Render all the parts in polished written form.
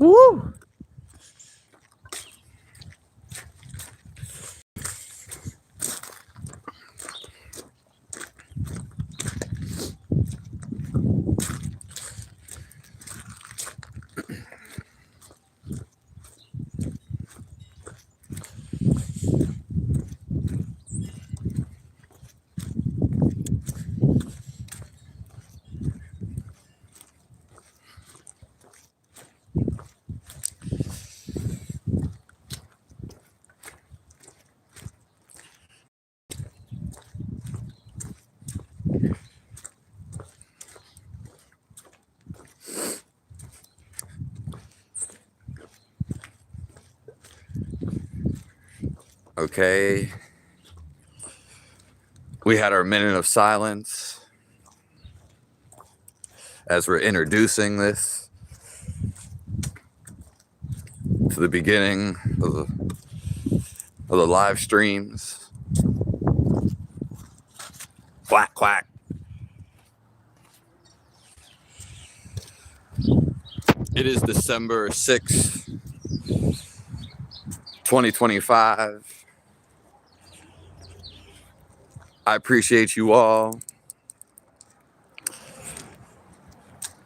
Woo! Okay. We had our minute of silence as we're introducing this to the beginning of the live streams. Quack, quack. It is December 6th, 2025. I appreciate you all.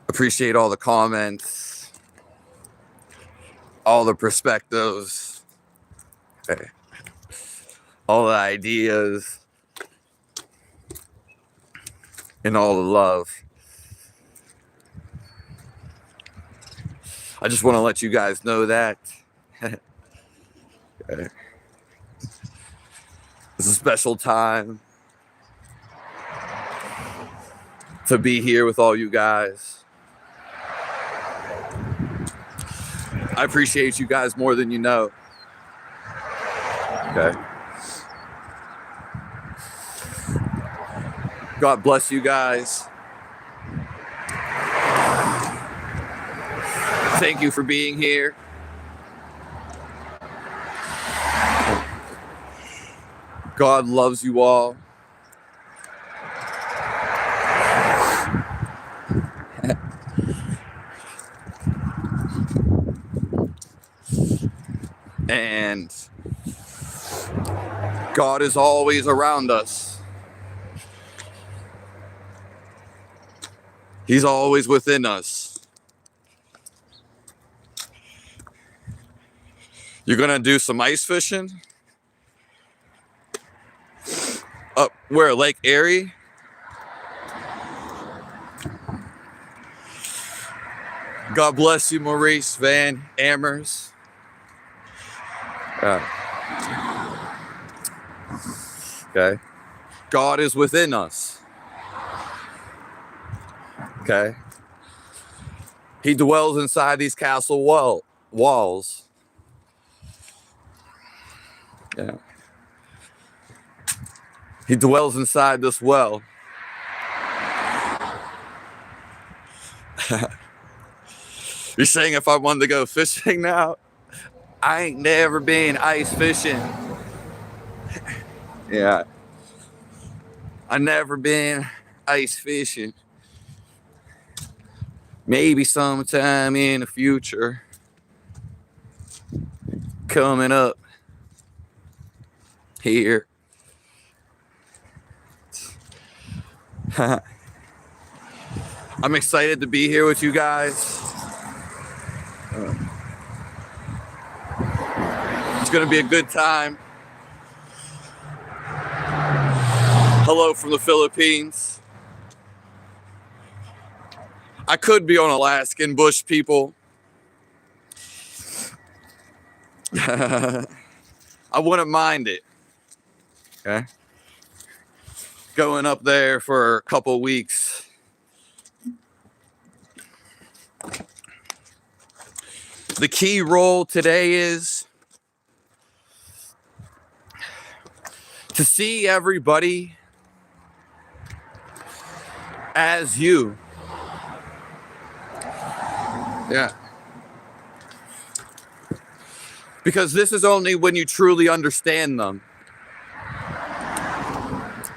Appreciate all the comments, all the perspectives, okay, all the ideas, and all the love. I just want to let you guys know that okay. It's a special time to be here with all you guys. I appreciate you guys more than you know. Okay. God bless you guys. Thank you for being here. God loves you all. And God is always around us. He's always within us. You're gonna do some ice fishing? Up where, Lake Erie? God bless you, Maurice Van Amers. Okay. God is within us. Okay. He dwells inside these castle walls. Yeah. He dwells inside this well. You're saying if I wanted to go fishing now? I ain't never been ice fishing. Yeah. I never been ice fishing. Maybe sometime in the future. Coming up here. I'm excited to be here with you guys. It's going to be a good time. Hello from the Philippines. I could be on Alaskan bush, people. I wouldn't mind it. Okay. Going up there for a couple weeks. The key role today is to see everybody as you. Yeah. Because this is only when you truly understand them.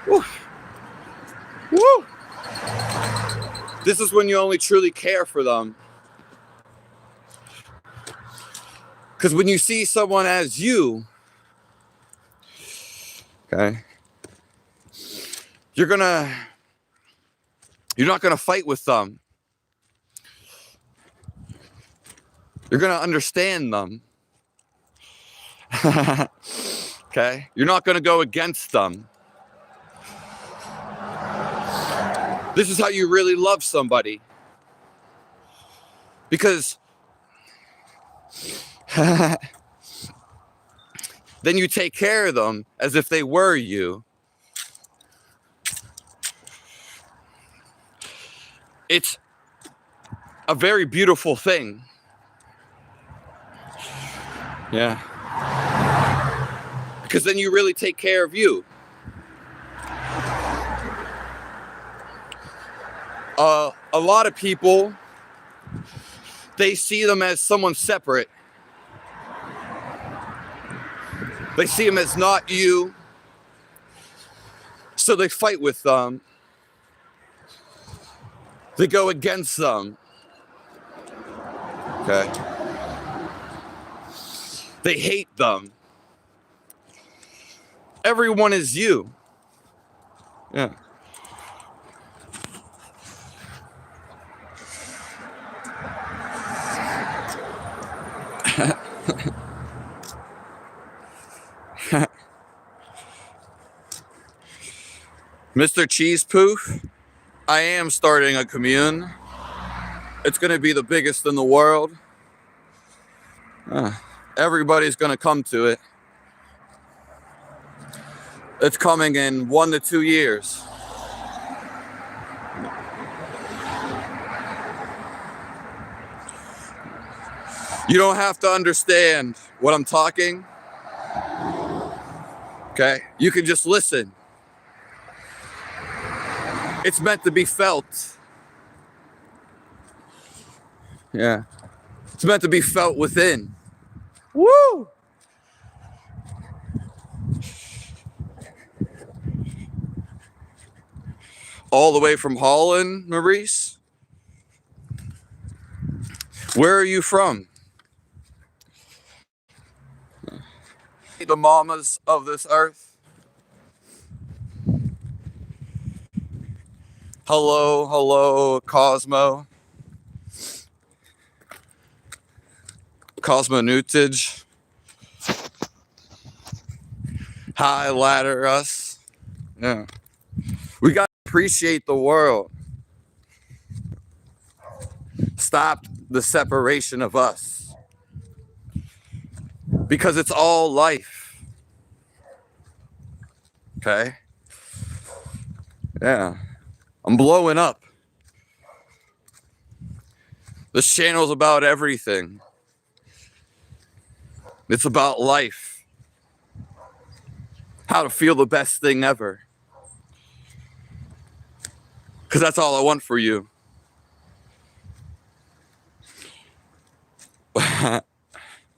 Woo. Woo. This is when you only truly care for them. Because when you see someone as you, okay, you're not gonna fight with them. You're gonna understand them. Okay? You're not gonna go against them. This is how you really love somebody. Because then you take care of them as if they were you. It's a very beautiful thing. Yeah. Because then you really take care of you. A lot of people, they see them as someone separate. They see them as not you. So they fight with them. They go against them. Okay. They hate them. Everyone is you. Yeah. Mr. Cheese Poof, I am starting a commune. It's going to be the biggest in the world. Everybody's going to come to it. It's coming in 1 to 2 years. You don't have to understand what I'm talking. Okay? You can just listen. It's meant to be felt. Yeah. It's meant to be felt within. Woo! All the way from Holland, Maurice? Where are you from? The mamas of this earth. Hello, hello, Cosmo. Cosmonautage. High ladder us. Yeah. We got to appreciate the world. Stop the separation of us. Because it's all life. Okay? Yeah. I'm blowing up. This channel's about everything. It's about life. How to feel the best thing ever. Because that's all I want for you.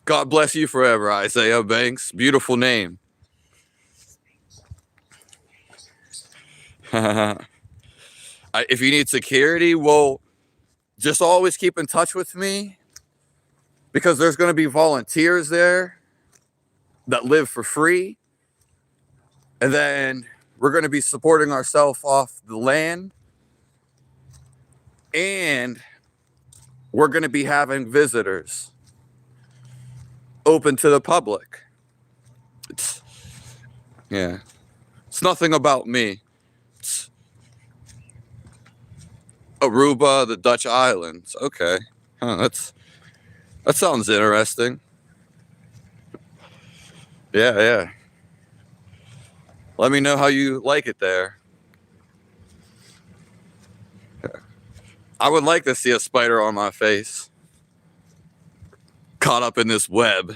God bless you forever, Isaiah Banks. Beautiful name. If you need security, well, just always keep in touch with me. Because there's going to be volunteers there that live for free. And then we're going to be supporting ourselves off the land. And we're going to be having visitors open to the public. It's nothing about me. It's Aruba, the Dutch islands. Okay. That sounds interesting. Yeah. Let me know how you like it there. I would like to see a spider on my face. Caught up in this web.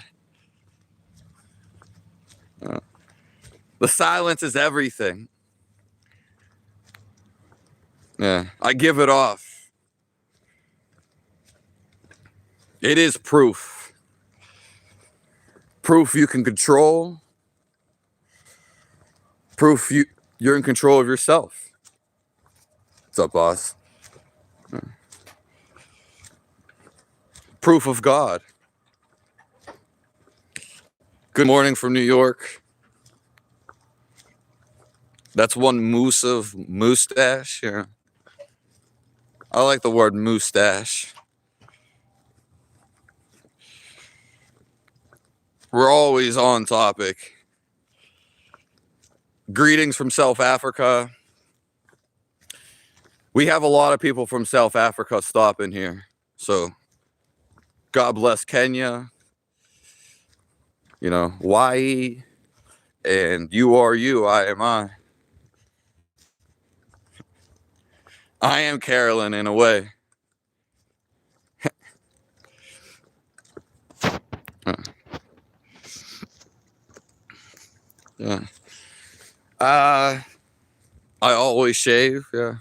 The silence is everything. Yeah, I give it off. It is proof. Proof you can control. Proof you're in control of yourself. What's up, boss? Proof of God. Good morning from New York. That's one moose of mustache. Yeah. I like the word mustache. We're always on topic. Greetings from South Africa. We have a lot of people from South Africa stopping here. So God bless Kenya. You know, Hawaii. And you are you, I am I. I am Carolyn in a way. Yeah. I always shave, yeah.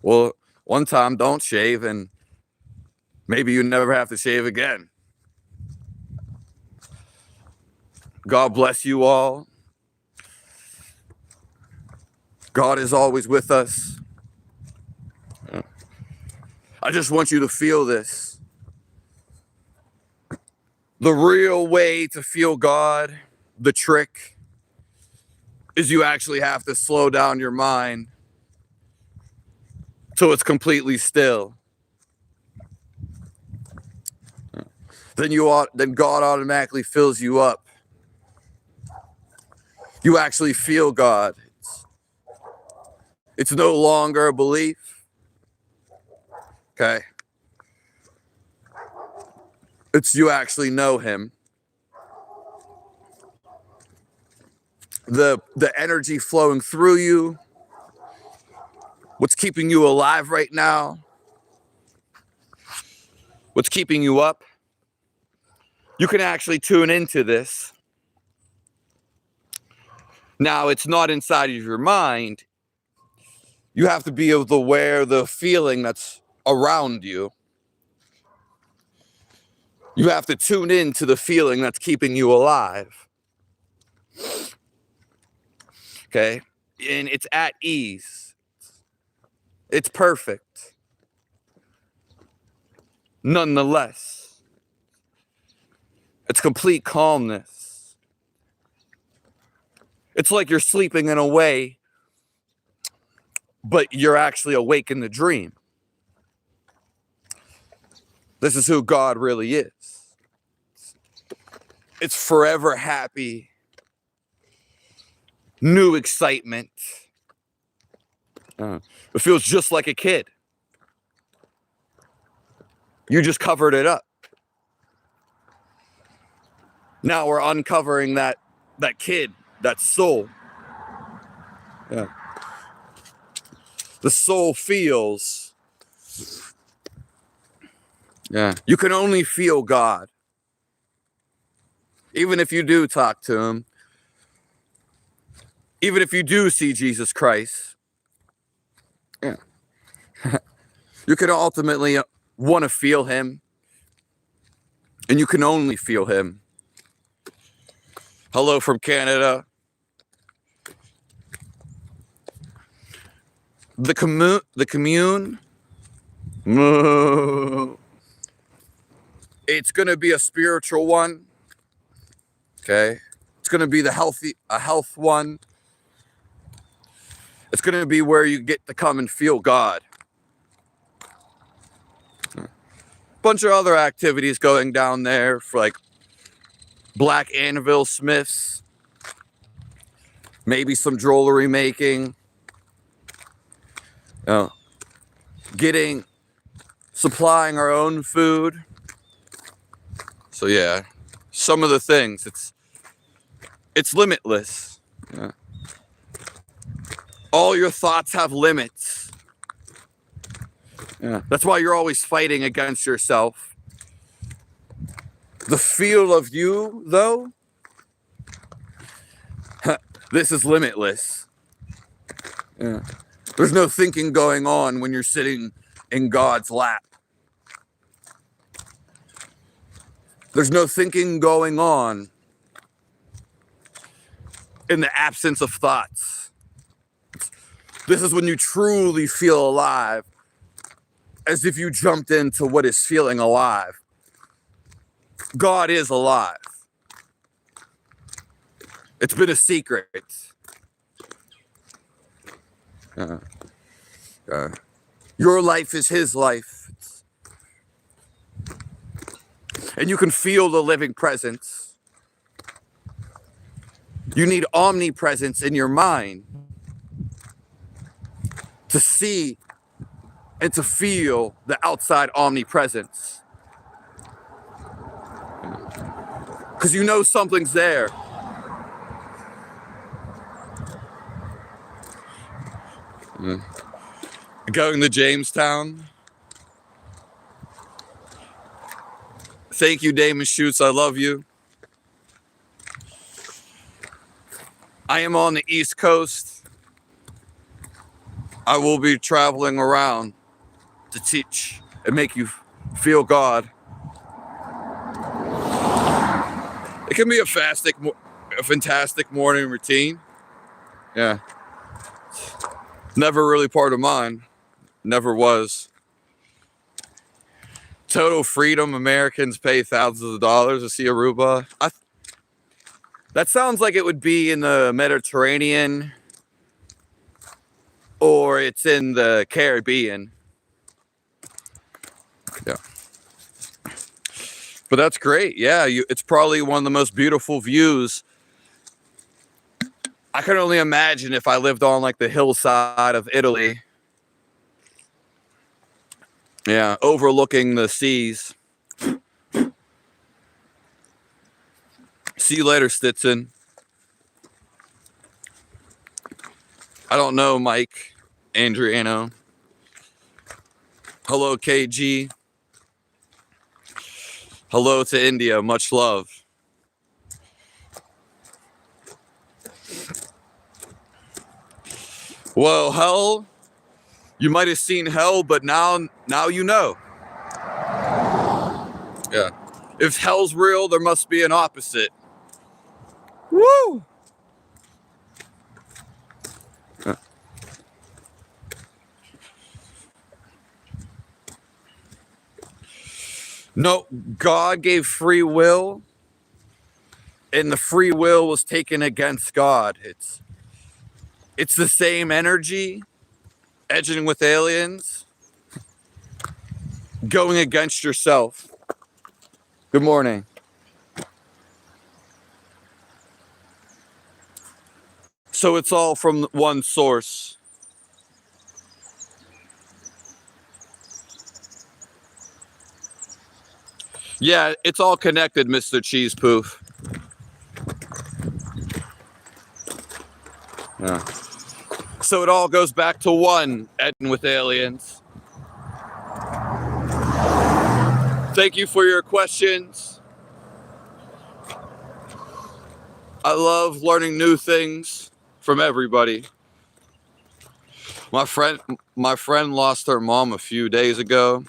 Well, one time don't shave and maybe you never have to shave again. God bless you all. God is always with us. Yeah. I just want you to feel this. The real way to feel God, the trick, is you actually have to slow down your mind till it's completely still. Then God automatically fills you up. You actually feel God. It's no longer a belief. Okay. It's you actually know him. The energy flowing through you. What's keeping you alive right now? What's keeping you up? You can actually tune into this. Now, it's not inside of your mind. You have to be able to aware the feeling that's around you. You have to tune in to the feeling that's keeping you alive. Okay? And it's at ease. It's perfect. Nonetheless, it's complete calmness. It's like you're sleeping in a way, but you're actually awake in the dream. This is who God really is. It's forever happy, new excitement. It feels just like a kid. You just covered it up. Now we're uncovering that kid, that soul. Yeah. The soul feels. Yeah. You can only feel God. Even if you do talk to him. Even if you do see Jesus Christ. Yeah. You can ultimately want to feel him. And you can only feel him. Hello from Canada. The commune. It's going to be a spiritual one. Okay. It's going to be a health one. It's going to be where you get to come and feel God. Bunch of other activities going down there for like black anvil smiths. Maybe some jewelry making. Supplying our own food. So yeah, some of the things, it's limitless. Yeah. All your thoughts have limits. Yeah. That's why you're always fighting against yourself. The feel of you, though, this is limitless. Yeah. There's no thinking going on when you're sitting in God's lap. There's no thinking going on in the absence of thoughts. This is when you truly feel alive, as if you jumped into what is feeling alive. God is alive. It's been a secret. Your life is his life. And you can feel the living presence. You need omnipresence in your mind to see and to feel the outside omnipresence. Because you know something's there. Going to Jamestown. Thank you, Damon Schutz. I love you. I am on the East Coast. I will be traveling around to teach and make you feel God. It can be a fantastic morning routine. Yeah. Never really part of mine. Never was. Total freedom. Americans pay thousands of dollars to see Aruba. That sounds like it would be in the Mediterranean or it's in the Caribbean. Yeah. But that's great. Yeah, it's probably one of the most beautiful views. I can only imagine if I lived on like the hillside of Italy. Yeah, overlooking the seas. See you later, Stetson. I don't know, Mike Andriano. Hello, KG. Hello to India. Much love. Well, hell, you might have seen hell, but now you know. Yeah. If hell's real, there must be an opposite. Woo! No, God gave free will, and the free will was taken against God. It's the same energy, edging with aliens, going against yourself. Good morning. So it's all from one source. Yeah, it's all connected, Mr. Cheese Poof. Yeah. So it all goes back to one, edging with aliens. Thank you for your questions. I love learning new things from everybody. My friend lost her mom a few days ago.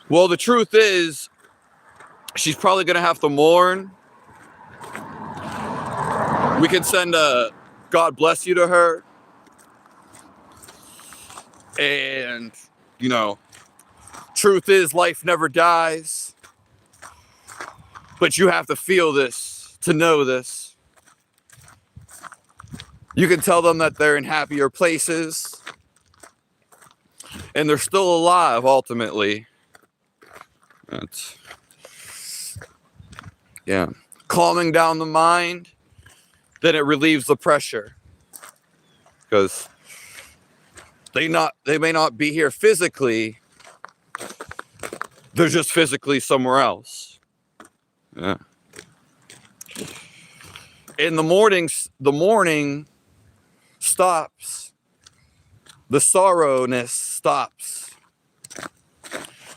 Well, the truth is, she's probably going to have to mourn. We can send a God bless you to her. And, you know, truth is, life never dies. But you have to feel this to know this. You can tell them that they're in happier places. And they're still alive, ultimately. Yeah. Calming down the mind, then it relieves the pressure. Because they may not be here physically. They're just physically somewhere else. Yeah. In the morning stops. The sorrowness stops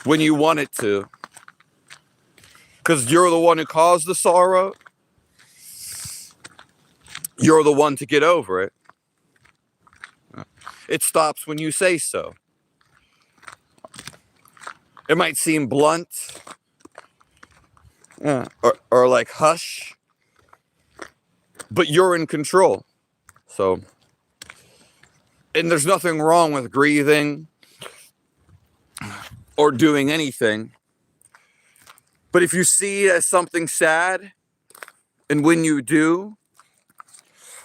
when you want it to. Because you're the one who caused the sorrow. You're the one to get over it. It stops when you say so. It might seem blunt. Or like hush. But you're in control. So. And there's nothing wrong with grieving. Or doing anything. But if you see it as something sad, and when you do,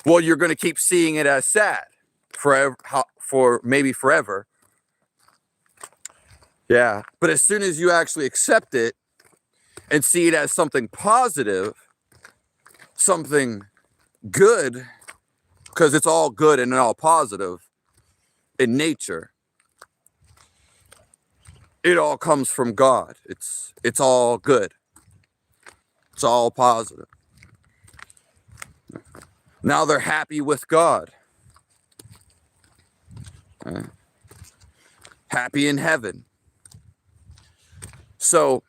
well, you're going to keep seeing it as sad forever, for maybe forever. Yeah. But as soon as you actually accept it and see it as something positive, something good, because it's all good and all positive in nature, it all comes from God. It's all good. It's all positive. Now they're happy with God. Happy in heaven. So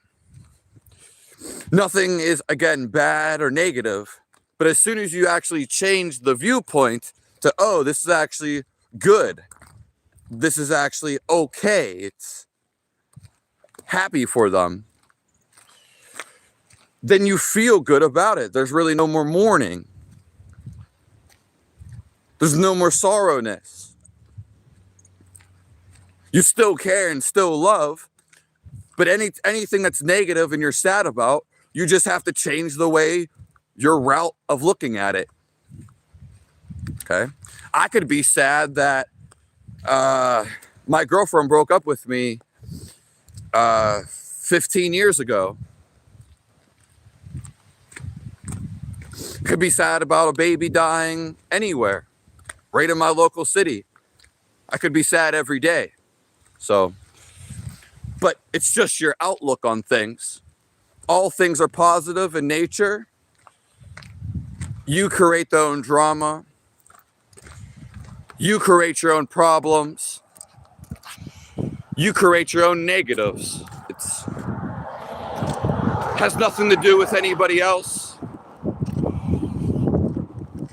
nothing is, again, bad or negative, but as soon as you actually change the viewpoint to, oh, this is actually good, this is actually okay, it's happy for them, then you feel good about it. There's really no more mourning. There's no more sorrowness. You still care and still love, but anything that's negative and you're sad about, you just have to change the way, your route of looking at it. Okay? I could be sad that my girlfriend broke up with me 15 years ago. Could be sad about a baby dying anywhere, right in my local city. I could be sad every day. So, but it's just your outlook on things. All things are positive in nature. You create your own drama. You create your own problems. You create your own negatives. It's has nothing to do with anybody else.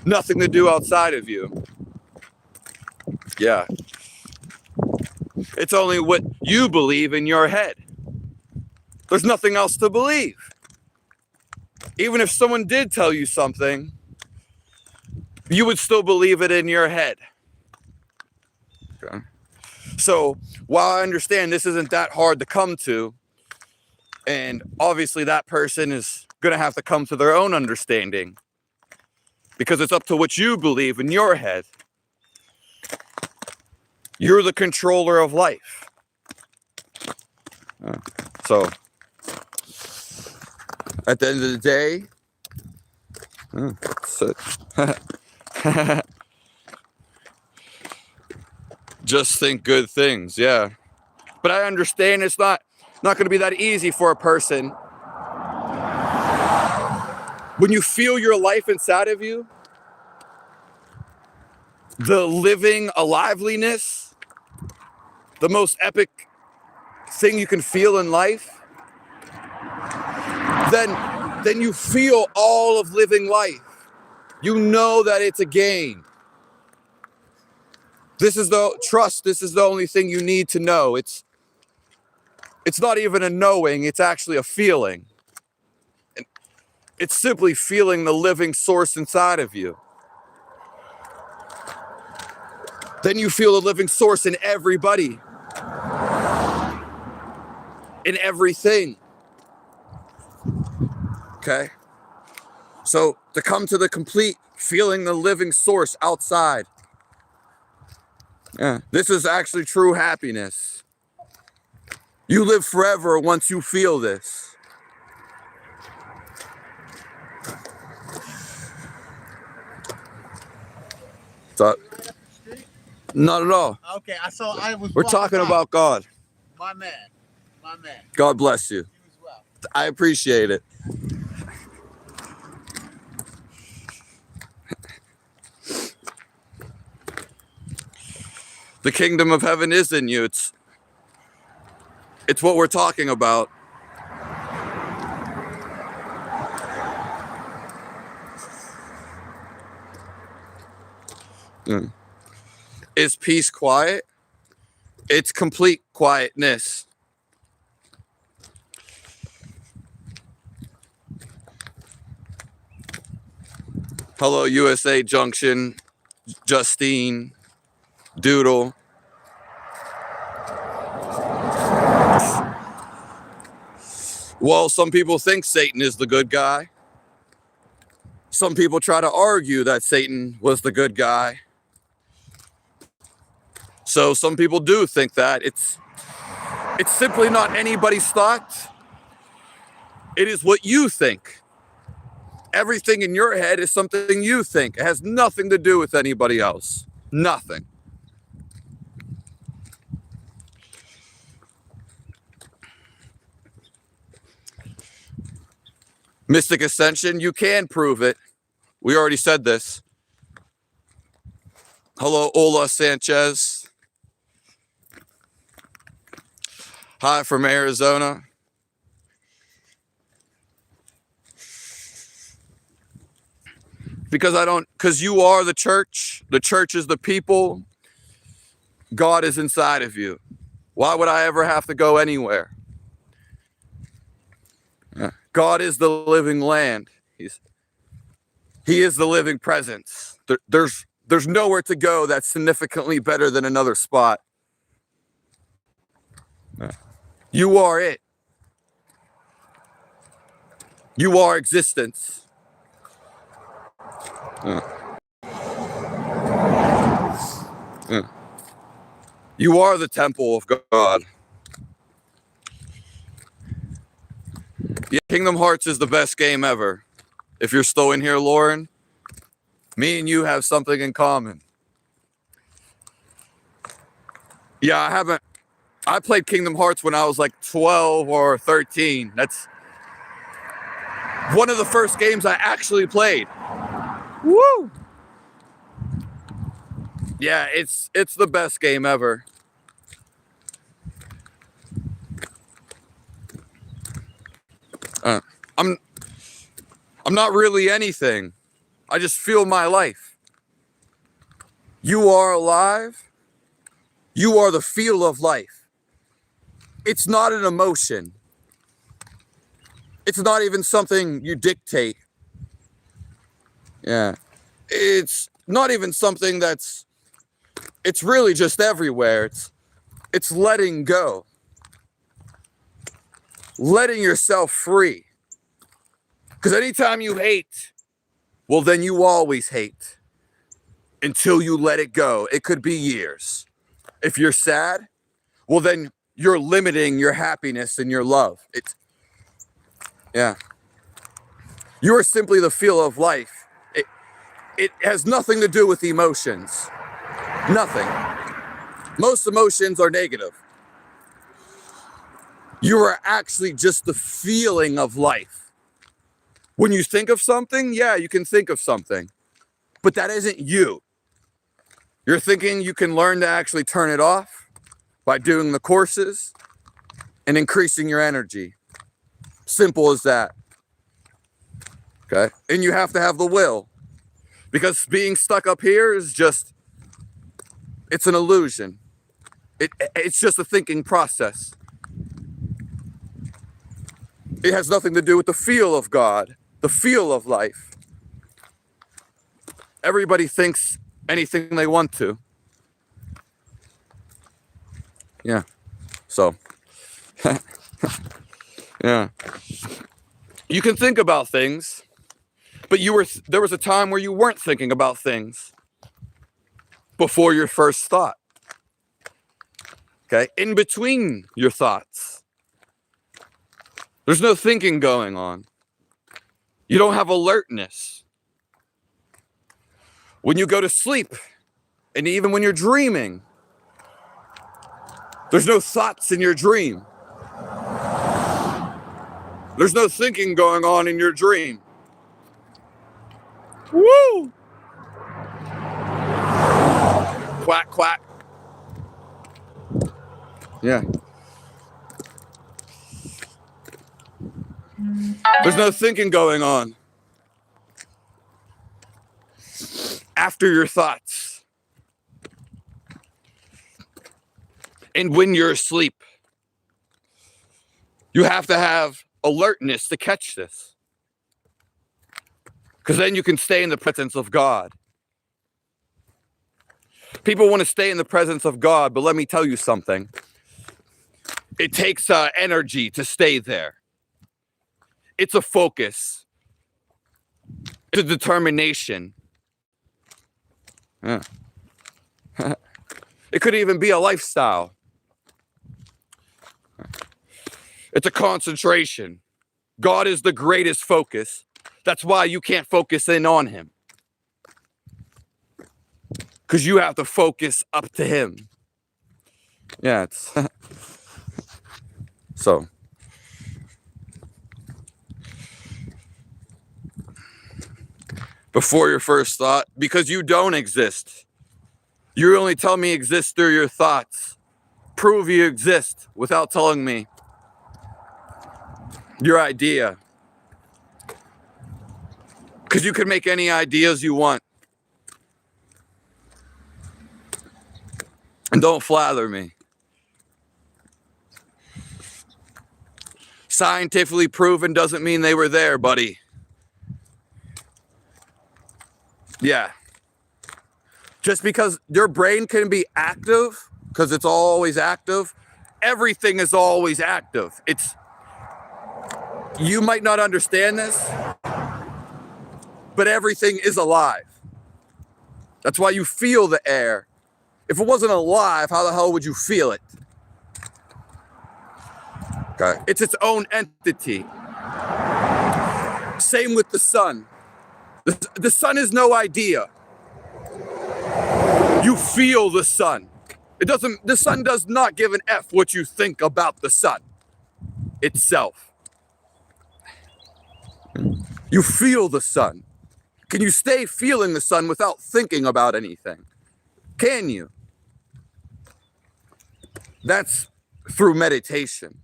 Nothing to do outside of you. Yeah. It's only what you believe in your head. There's nothing else to believe. Even if someone did tell you something, you would still believe it in your head. Okay. So while I understand this isn't that hard to come to, and obviously that person is going to have to come to their own understanding, because it's up to what you believe in your head. You're the controller of life. So, at the end of the day, just think good things, yeah. But I understand it's not going to be that easy for a person. When you feel your life inside of you, the living aliveliness, the most epic thing you can feel in life, then you feel all of living life. You know that it's a game. This is the only thing you need to know. It's not even a knowing, it's actually a feeling. It's simply feeling the living source inside of you. Then you feel the living source in everybody, in everything. Okay? So to come to the complete feeling the living source outside. Yeah, this is actually true happiness. You live forever once you feel this. So, not at all. Okay, I was. We're talking about God. My man. God bless you. You as well. I appreciate it. The kingdom of heaven is in you. It's what we're talking about. Is peace quiet? It's complete quietness. Hello, USA Junction, Justine, Doodle. Well, some people think Satan is the good guy. Some people try to argue that Satan was the good guy. So some people do think that. It's simply not anybody's thought. It is what you think. Everything in your head is something you think. It has nothing to do with anybody else. Nothing. Mystic Ascension, you can prove it. We already said this. Hello, Ola Sanchez. Hi from Arizona. Because you are the church is the people, God is inside of you. Why would I ever have to go anywhere? God is the living land. He is the living presence. There's nowhere to go that's significantly better than another spot. You are it. You are existence. You are the temple of God. Yeah, Kingdom Hearts is the best game ever. If you're still in here, Lauren, me and you have something in common. Yeah, I played Kingdom Hearts when I was like 12 or 13. That's one of the first games I actually played. Woo! Yeah, it's the best game ever. I'm not really anything. I just feel my life. You are alive. You are the feel of life. It's not an emotion. It's not even something you dictate. Yeah. It's not even something it's really just everywhere. It's letting go. Letting yourself free. Because anytime you hate, well, then you always hate until you let it go. It could be years. If you're sad, well, then you're limiting your happiness and your love. Yeah. You are simply the feel of life. It has nothing to do with emotions. Nothing. Most emotions are negative. You are actually just the feeling of life. When you think of something, yeah, you can think of something, but that isn't you. You're thinking you can learn to actually turn it off by doing the courses and increasing your energy. Simple as that. Okay? And you have to have the will, because being stuck up here is it's an illusion. It's just a thinking process. It has nothing to do with the feel of God, the feel of life. Everybody thinks anything they want to. Yeah. So, yeah. You can think about things, but there was a time where you weren't thinking about things before your first thought. Okay? In between your thoughts. There's no thinking going on. You don't have alertness. When you go to sleep, and even when you're dreaming, there's no thoughts in your dream. There's no thinking going on in your dream. Woo! Quack, quack. Yeah. There's no thinking going on after your thoughts. And when you're asleep, you have to have alertness to catch this. Because then you can stay in the presence of God. People want to stay in the presence of God, but let me tell you something. It takes energy to stay there. It's a focus. It's a determination. Yeah. It could even be a lifestyle. It's a concentration. God is the greatest focus. That's why you can't focus in on him. Because you have to focus up to him. Yeah, it's so. Before your first thought, because you don't exist. You only tell me exist through your thoughts. Prove you exist without telling me your idea. Because you can make any ideas you want. And don't flather me. Scientifically proven doesn't mean they were there, buddy. Yeah. Just because your brain can be active, because it's always active, everything is always active. You might not understand this, but everything is alive. That's why you feel the air. If it wasn't alive, how the hell would you feel it? Okay. It's its own entity. Same with the sun. The sun is no idea. You feel the sun. The sun does not give an F what you think about the sun itself. You feel the sun. Can you stay feeling the sun without thinking about anything? Can you? That's through meditation.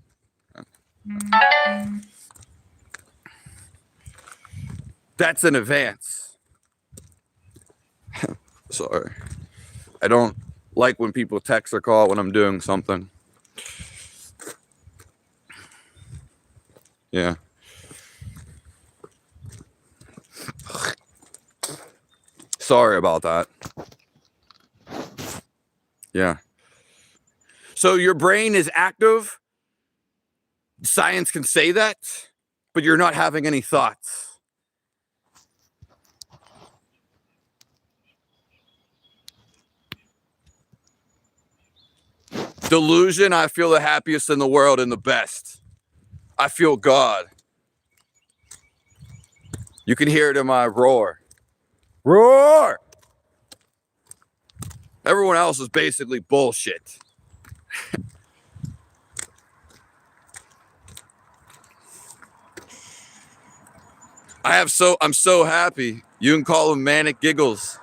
That's an advance. Sorry. I don't like when people text or call when I'm doing something. Yeah. Sorry about that. Yeah. So your brain is active. Science can say that, but you're not having any thoughts. Delusion, I feel the happiest in the world and the best. I feel God. You can hear it in my roar. Roar! Everyone else is basically bullshit. I'm so happy. You can call them manic giggles.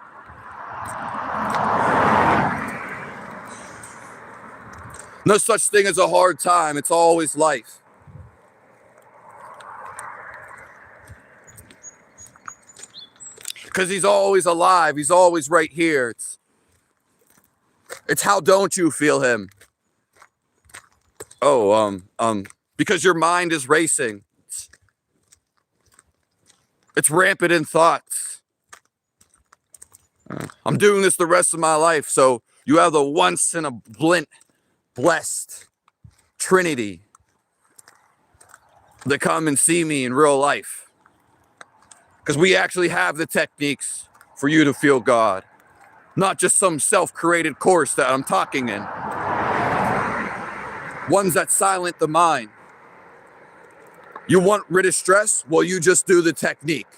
No such thing as a hard time. It's always life. Because he's always alive. He's always right here. It's how don't you feel him? Oh, because your mind is racing. It's rampant in thoughts. I'm doing this the rest of my life, so you have the once in a blessed Trinity that come and see me in real life. Because we actually have the techniques for you to feel God. Not just some self-created course that I'm talking in. Ones that silent the mind. You want rid of stress? Well, you just do the technique.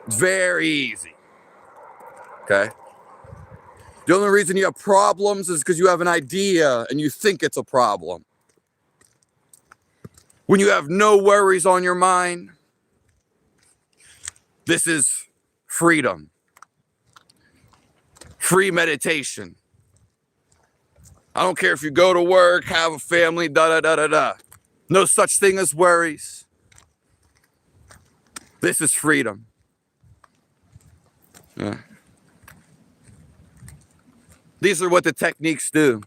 It's very easy. Okay? The only reason you have problems is because you have an idea and you think it's a problem. When you have no worries on your mind, this is freedom. Free meditation. I don't care if you go to work, have a family, da-da-da-da-da. No such thing as worries. This is freedom. Yeah. These are what the techniques do.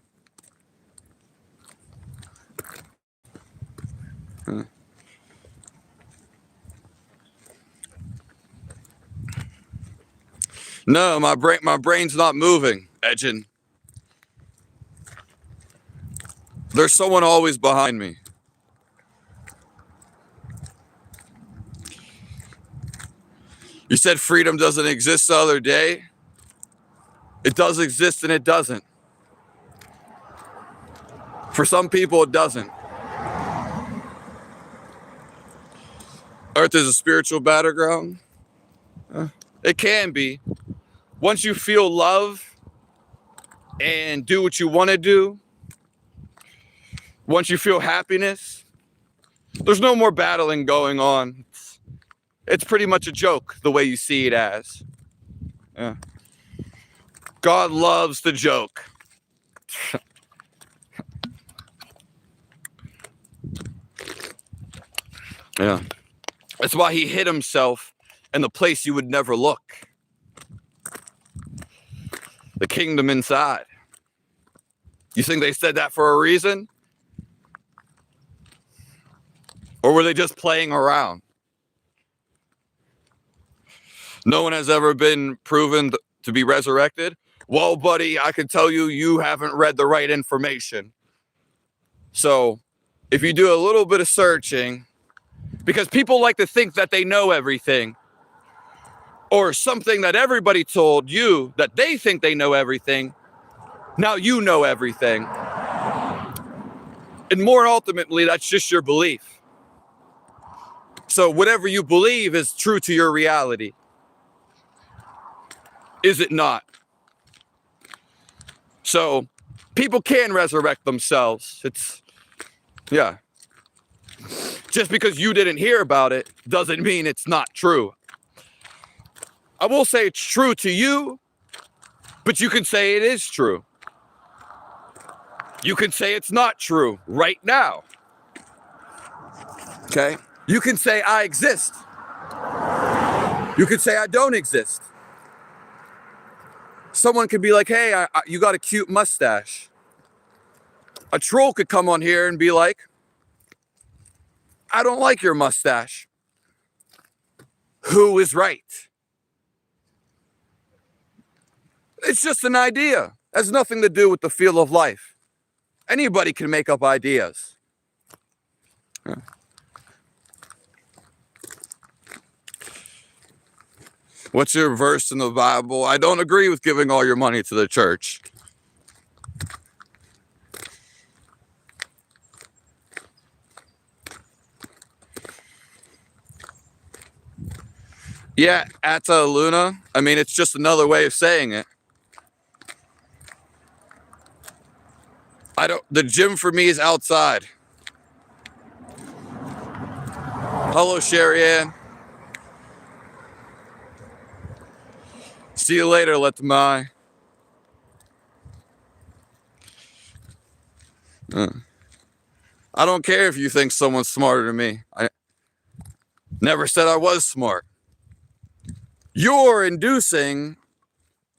No, my brain's not moving, Edgin. There's someone always behind me. You said freedom doesn't exist the other day. It does exist and it doesn't. For some people, it doesn't. Earth is a spiritual battleground. It can be. Once you feel love and do what you want to do, once you feel happiness, there's no more battling going on. It's pretty much a joke the way you see it as. Yeah. God loves the joke. Yeah. That's why he hid himself in the place you would never look. The kingdom inside. You think they said that for a reason? Or were they just playing around? No one has ever been proven to be resurrected. Well, buddy, I can tell you, you haven't read the right information. So if you do a little bit of searching, because people like to think that they know everything, or something that everybody told you that they think they know everything, now you know everything. And more ultimately, that's just your belief. So whatever you believe is true to your reality. Is it not? So people can resurrect themselves. Yeah. Just because you didn't hear about it doesn't mean it's not true. I will say it's true to you, but you can say it is true. You can say it's not true right now. Okay? You can say I exist. You can say I don't exist. Someone could be like, hey, you got a cute mustache. A troll could come on here and be like, I don't like your mustache. Who is right? It's just an idea. It has nothing to do with the feel of life. Anybody can make up ideas. Yeah. What's your verse in the Bible? I don't agree with giving all your money to the church. Yeah, Atta Luna. I mean, it's just another way of saying it. The gym for me is outside. Hello, Sherry Ann. See you later, Let My. I don't care if you think someone's smarter than me. I never said I was smart. You're inducing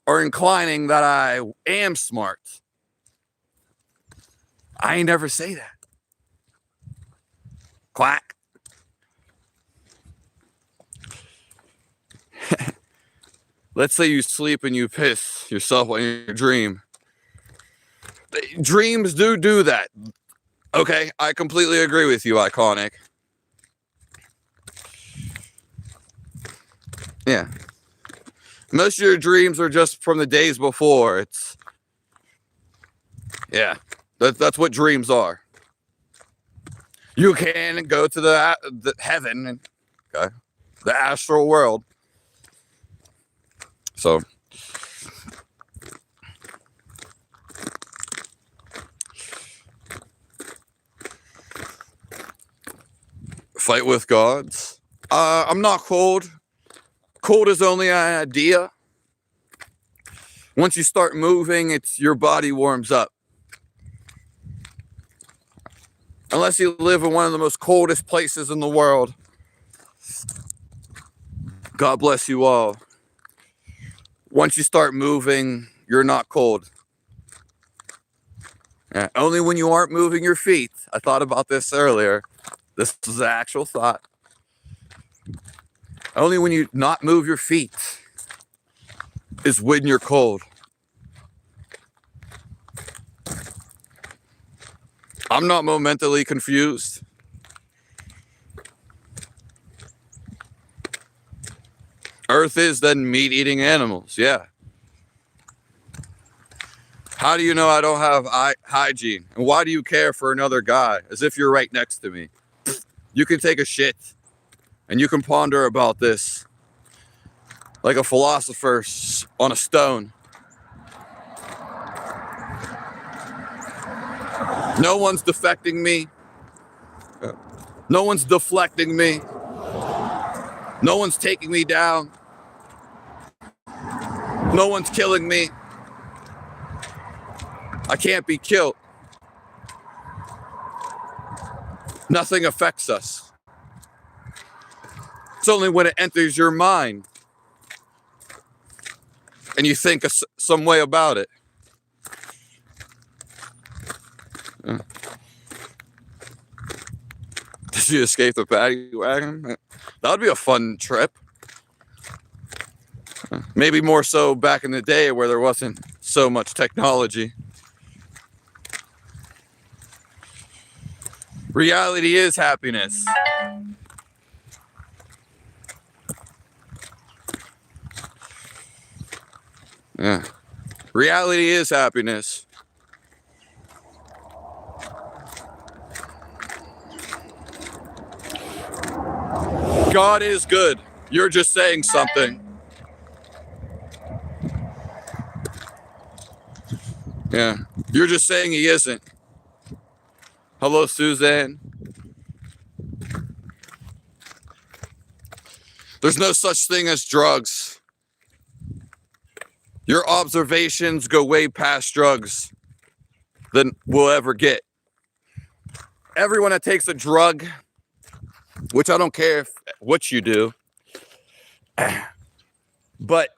or inclining that I am smart. I ain't never say that. Quack. Let's say you sleep and you piss yourself in your dream. Dreams do that. Okay, I completely agree with you, Iconic. Yeah. Most of your dreams are just from the days before. Yeah, that's what dreams are. You can go to the heaven, okay, the astral world. So, fight with gods. I'm not cold. Cold is only an idea. Once you start moving, your body warms up. Unless you live in one of the most coldest places in the world. God bless you all. Once you start moving, you're not cold. Yeah, only when you aren't moving your feet. I thought about this earlier. This is the actual thought. Only when you not move your feet is when you're cold. I'm not momentally confused. Earth is then meat-eating animals, yeah. How do you know I don't have hygiene? And why do you care for another guy as if you're right next to me? You can take a shit and you can ponder about this like a philosopher on a stone. No one's defecting me. No one's deflecting me. No one's taking me down. No one's killing me. I can't be killed. Nothing affects us. It's only when it enters your mind and you think some way about it. Did you escape the paddy wagon? That would be a fun trip. Maybe more so back in the day where there wasn't so much technology. Reality is happiness. Yeah. Reality is happiness. God is good. You're just saying something. Yeah. You're just saying he isn't. Hello, Suzanne. There's no such thing as drugs. Your observations go way past drugs than we'll ever get. Everyone that takes a drug, which I don't care what you do, but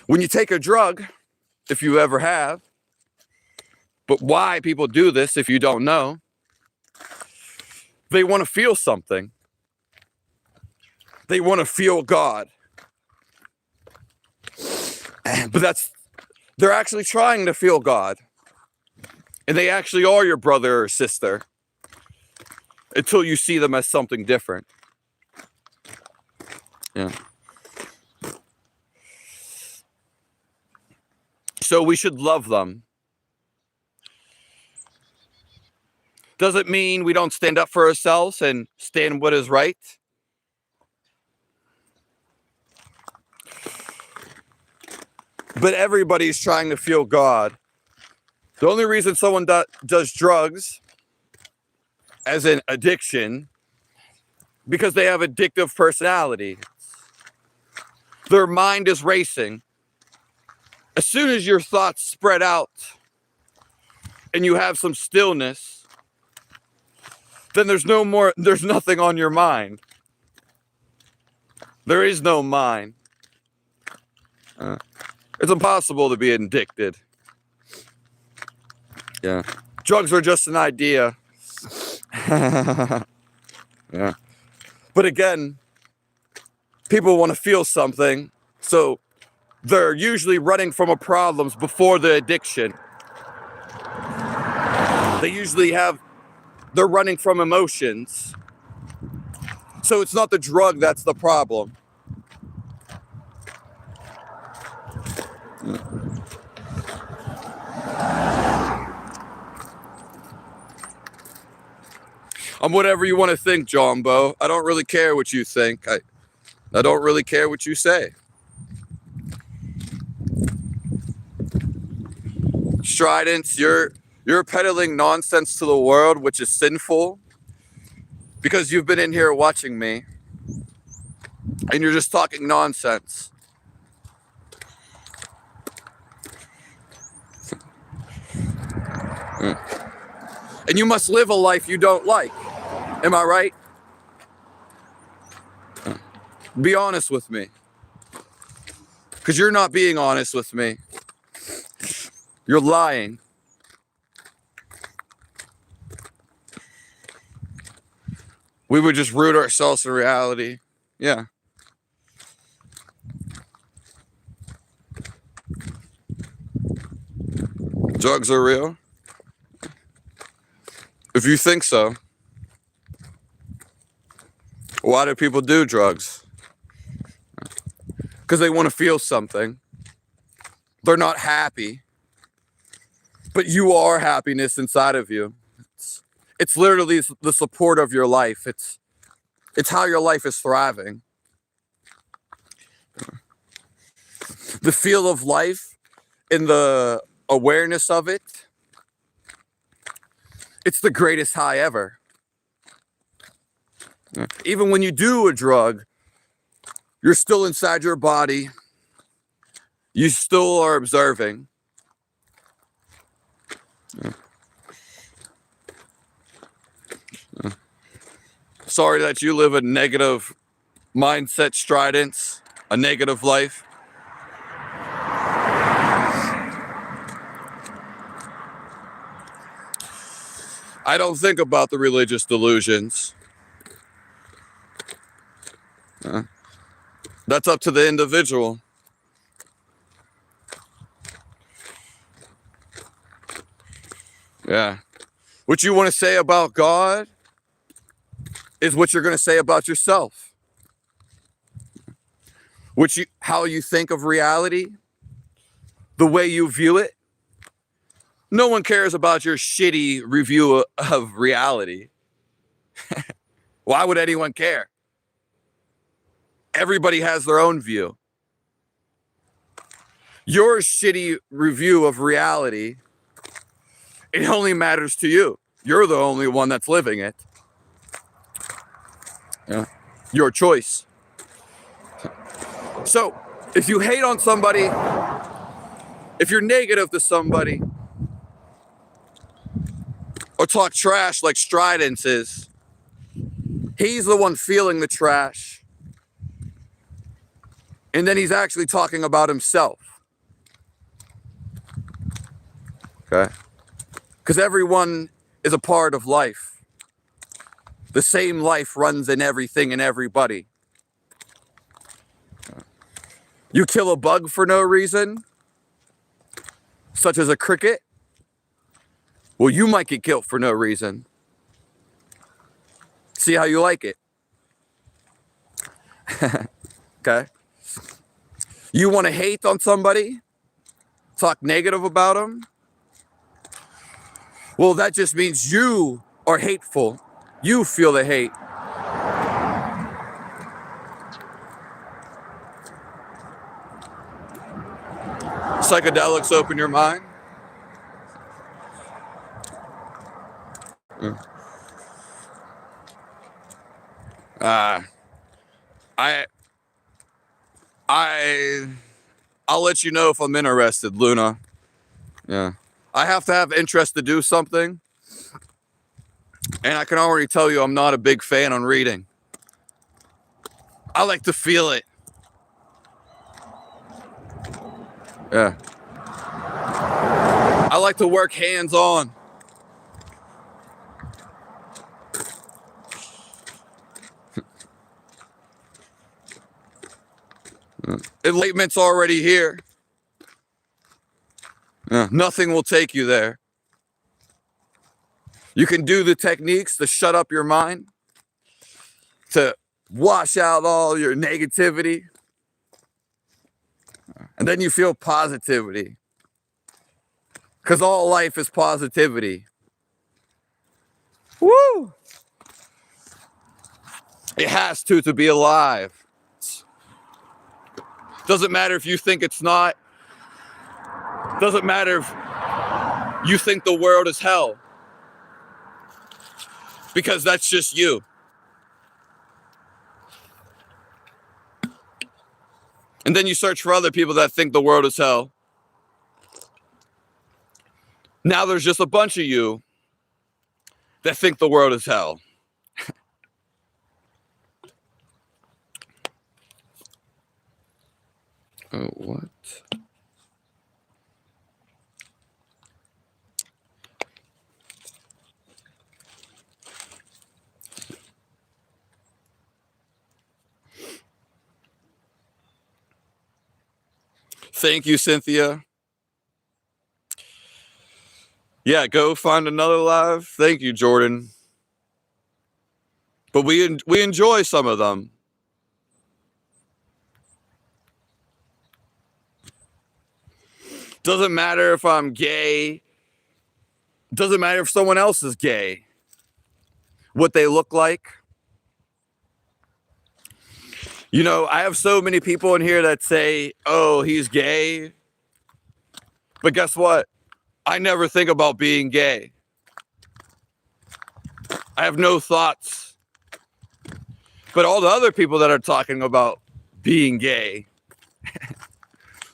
when you take a drug, if you ever have, but why people do this if you don't know, they want to feel something. They want to feel God. But they're actually trying to feel God. And they actually are your brother or sister until you see them as something different. Yeah. So we should love them. Does it mean we don't stand up for ourselves and stand what is right? But everybody's trying to feel God. The only reason someone does drugs as an addiction, because they have addictive personality. Their mind is racing. As soon as your thoughts spread out and you have some stillness, then there's nothing on your mind. There is no mind. It's impossible to be addicted. Yeah. Drugs are just an idea. Yeah. But again, people want to feel something, so they're usually running from a problems before the addiction. They're running from emotions. So it's not the drug that's the problem. I'm whatever you want to think, Jumbo. I don't really care what you think. I don't really care what you say. Stridents, you're peddling nonsense to the world, which is sinful, because you've been in here watching me, and you're just talking nonsense. And you must live a life you don't like. Am I right? Be honest with me. Because you're not being honest with me. You're lying. We would just root ourselves in reality. Yeah. Drugs are real? If you think so, why do people do drugs? because they want to feel something. They're not happy, but you are happiness inside of you. It's literally the support of your life. It's how your life is thriving. The feel of life and the awareness of it, it's the greatest high ever. Even when you do a drug, you're still inside your body. You still are observing. Sorry that you live a negative mindset stridence, a negative life. I don't think about the religious delusions. That's up to the individual. Yeah. What you want to say about God is what you're going to say about yourself. How you think of reality, the way you view it. No one cares about your shitty review of reality. Why would anyone care? Everybody has their own view. Your shitty review of reality, it only matters to you. You're the only one that's living it. Yeah. Your choice. So, if you hate on somebody, if you're negative to somebody, or talk trash like Stridence is, he's the one feeling the trash. And then he's actually talking about himself. Okay? Because everyone is a part of life. The same life runs in everything and everybody. You kill a bug for no reason, such as a cricket, well, you might get killed for no reason. See how you like it. Okay? You want to hate on somebody? Talk negative about them? Well, that just means you are hateful. You feel the hate. Psychedelics open your mind. I'll let you know if I'm interested, Luna. Yeah. I have to have interest to do something. And I can already tell you I'm not a big fan on reading. I like to feel it. Yeah. I like to work hands-on. Enlightenment's already here. Nothing will take you there. You can do the techniques to shut up your mind, to wash out all your negativity, and then you feel positivity. Because all life is positivity. Woo! It has to be alive. Doesn't matter if you think it's not. Doesn't matter if you think the world is hell. Because that's just you. And then you search for other people that think the world is hell. Now there's just a bunch of you that think the world is hell. Oh, what? Thank you, Cynthia. Yeah, go find another live. Thank you, Jordan. But we enjoy some of them. Doesn't matter if I'm gay. Doesn't matter if someone else is gay. What they look like. You know, I have so many people in here that say, oh, he's gay. But guess what? I never think about being gay. I have no thoughts. But all the other people that are talking about being gay,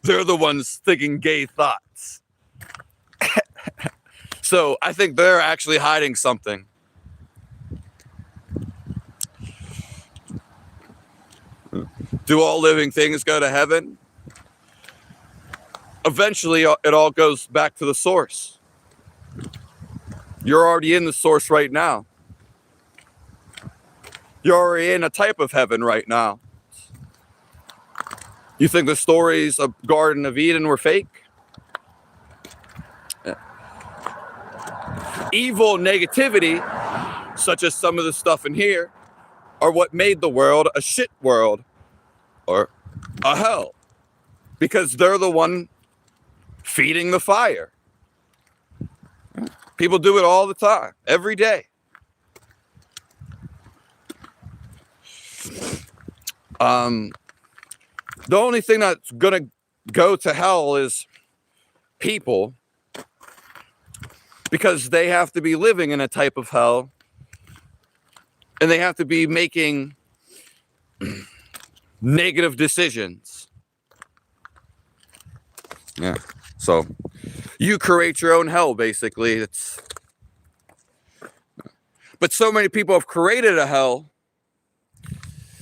they're the ones thinking gay thoughts. So I think they're actually hiding something. Do all living things go to heaven? Eventually, it all goes back to the source. You're already in the source right now. You're already in a type of heaven right now. You think the stories of Garden of Eden were fake? Yeah. Evil negativity, such as some of the stuff in here, are what made the world a shit world or a hell. Because they're the one feeding the fire. People do it all the time, every day. The only thing that's gonna go to hell is people, because they have to be living in a type of hell, and they have to be making negative decisions. Yeah. So you create your own hell, basically. But so many people have created a hell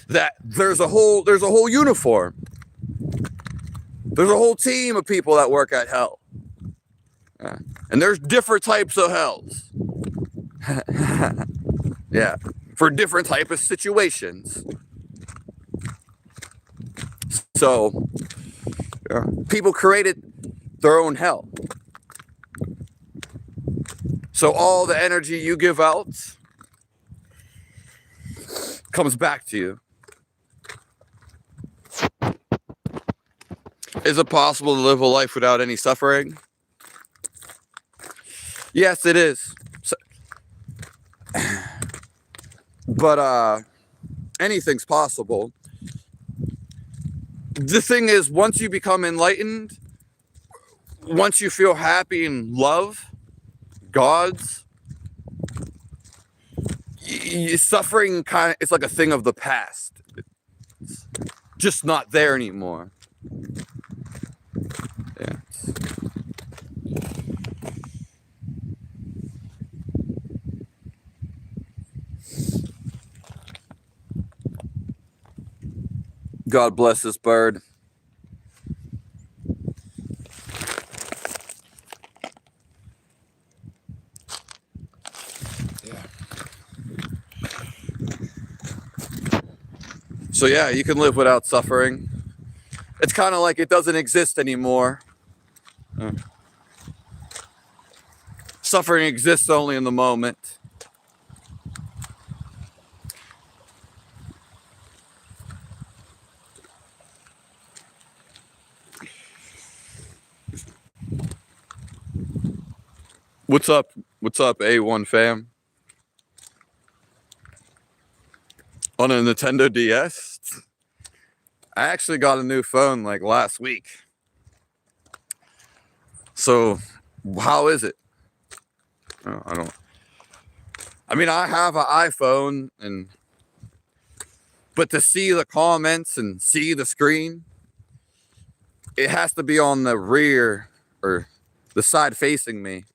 that there's a whole uniform. There's a whole team of people that work at hell. Yeah. And there's different types of hells. Yeah. For different type of situations. So yeah, people created their own hell. So all the energy you give out comes back to you. Is it possible to live a life without any suffering? Yes, it is. So, but anything's possible. The thing is, once you become enlightened, once you feel happy and love God's, suffering it's like a thing of the past. It's just not there anymore. Yeah. God bless this bird. Yeah. So yeah, you can live without suffering. It's kind of like it doesn't exist anymore. Suffering exists only in the moment. What's up? What's up, A1 fam? On a Nintendo DS? I actually got a new phone like last week. So, how is it? I mean, I have an iPhone, but to see the comments and see the screen, it has to be on the rear or the side facing me.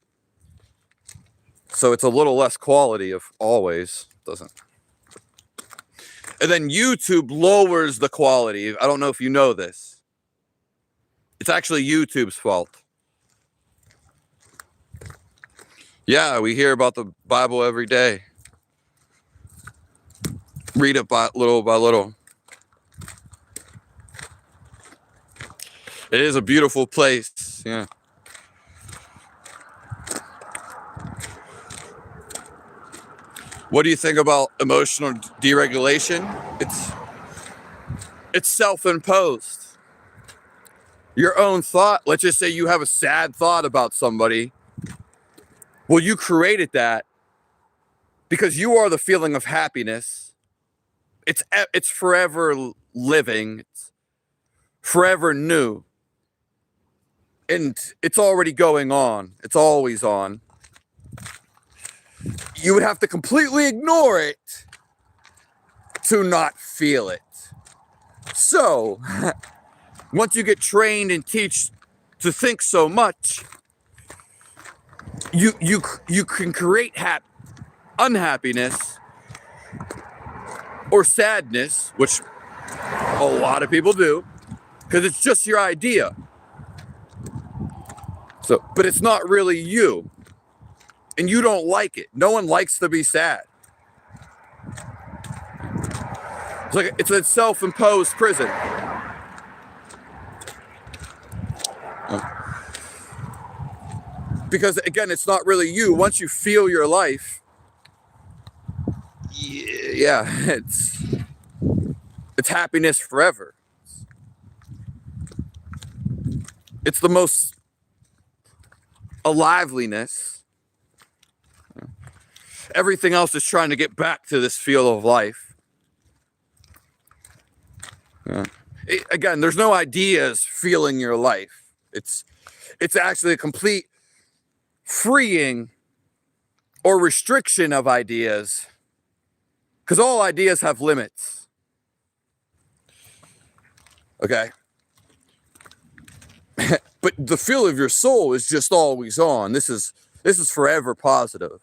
So it's a little less quality of always, doesn't. And then YouTube lowers the quality. I don't know if you know this. It's actually YouTube's fault. Yeah, we hear about the Bible every day. Read it by little. It is a beautiful place, yeah. What do you think about emotional deregulation? It's self-imposed. your own thought. Let's just say you have a sad thought about somebody. Well, you created that because you are the feeling of happiness. It's forever living. It's forever new. And it's already going on. It's always on. You would have to completely ignore it to not feel it. So, once you get trained and teach to think so much, you can create unhappiness or sadness, which a lot of people do, because it's just your idea. So, but it's not really you, and you don't like it. No one likes to be sad. It's a self-imposed prison. Because again, it's not really you. Once you feel your life, yeah, it's happiness forever. It's the most aliveliness. Everything else is trying to get back to this feel of life. Again, there's no ideas feeling your life. It's actually a complete freeing or restriction of ideas, because all ideas have limits. Okay. But the feel of your soul is just always on. This is forever positive.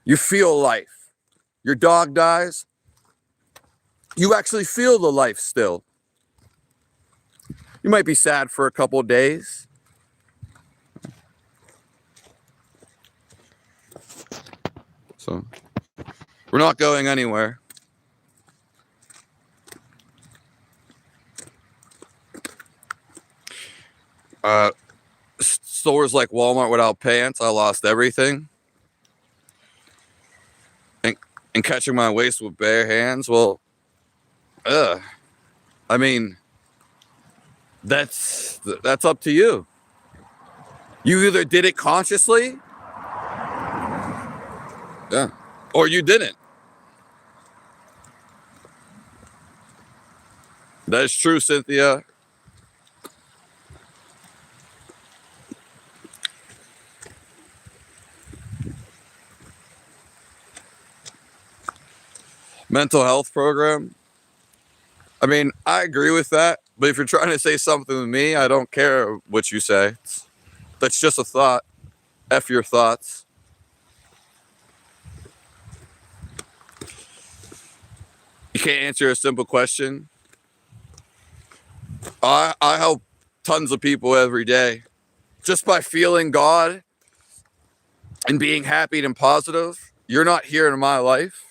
You feel life. Your dog dies, you actually feel the life still. You might be sad for a couple of days. So, we're not going anywhere. Stores like Walmart without pants, I lost everything. And catching my waist with bare hands, well, I mean, that's up to you. You either did it consciously, yeah, or you didn't. That is true, Cynthia. Mental health program. I mean, I agree with that, but if you're trying to say something to me, I don't care what you say. That's just a thought. F your thoughts. You can't answer a simple question. I help tons of people every day just by feeling God and being happy and positive. You're not here in my life.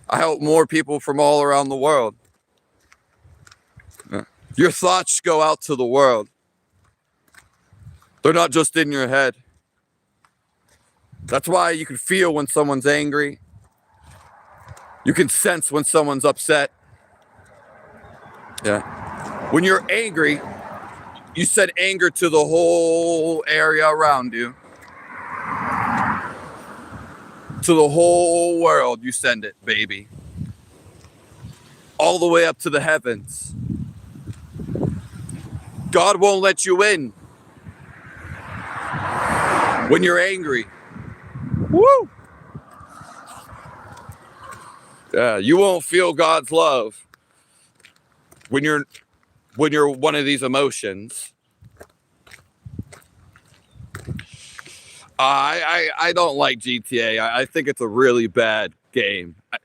I help more people from all around the world. Your thoughts go out to the world. They're not just in your head. That's why you can feel when someone's angry. You can sense when someone's upset. Yeah. When you're angry, you send anger to the whole area around you. To the whole world, you send it, baby. All the way up to the heavens. God won't let you in when you're angry. Woo! Yeah, you won't feel God's love when you're one of these emotions. I don't like GTA. I think it's a really bad game. I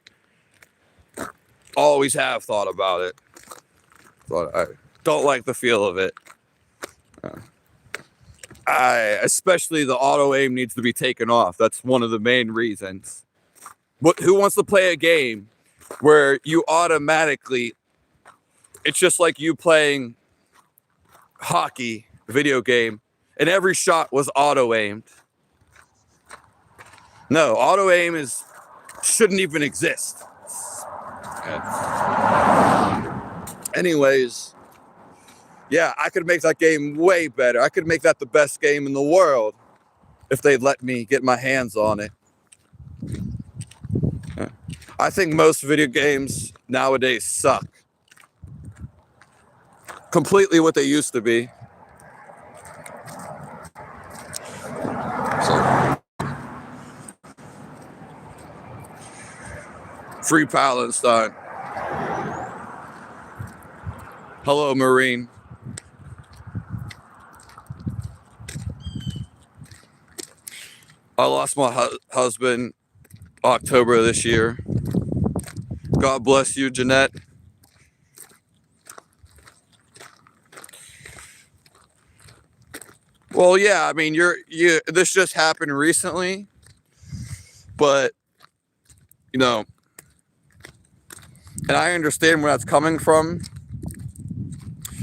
always have thought about it. But I don't like the feel of it. Especially the auto aim needs to be taken off. That's one of the main reasons. Who wants to play a game where you automatically, it's just like you playing hockey video game and every shot was auto aimed. No, auto aim shouldn't even exist. Anyways, yeah, I could make that game way better. I could make that the best game in the world if they'd let me get my hands on it. Yeah. I think most video games nowadays suck. Completely what they used to be. So, free Palestine. Hello, Marine. I lost my husband October of this year. God bless you, Jeanette. Well, yeah, I mean, this just happened recently, but you know, and I understand where that's coming from,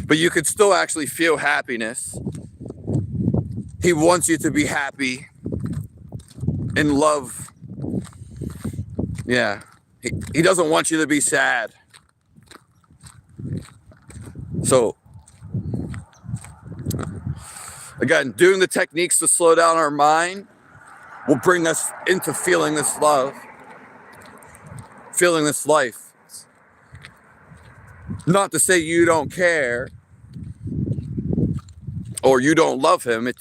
but you could still actually feel happiness. He wants you to be happy in love. Yeah. He doesn't want you to be sad. So, again, doing the techniques to slow down our mind will bring us into feeling this love, feeling this life. Not to say you don't care or you don't love him.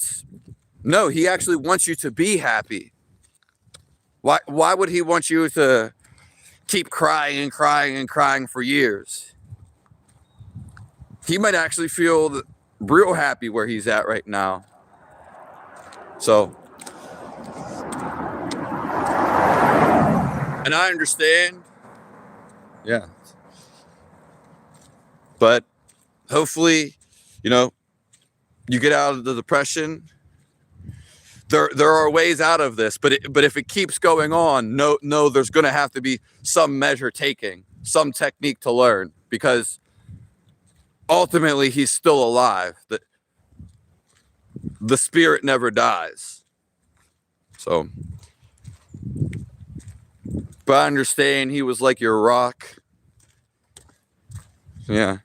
No, he actually wants you to be happy. Why would he want you to keep crying and crying and crying for years? He might actually feel real happy where he's at right now. So, and I understand. Yeah. But hopefully, you get out of the depression. There are ways out of this, but if it keeps going on, no, there's going to have to be some measure taking, some technique to learn, because ultimately he's still alive. The spirit never dies. So, but I understand he was like your rock. Yeah.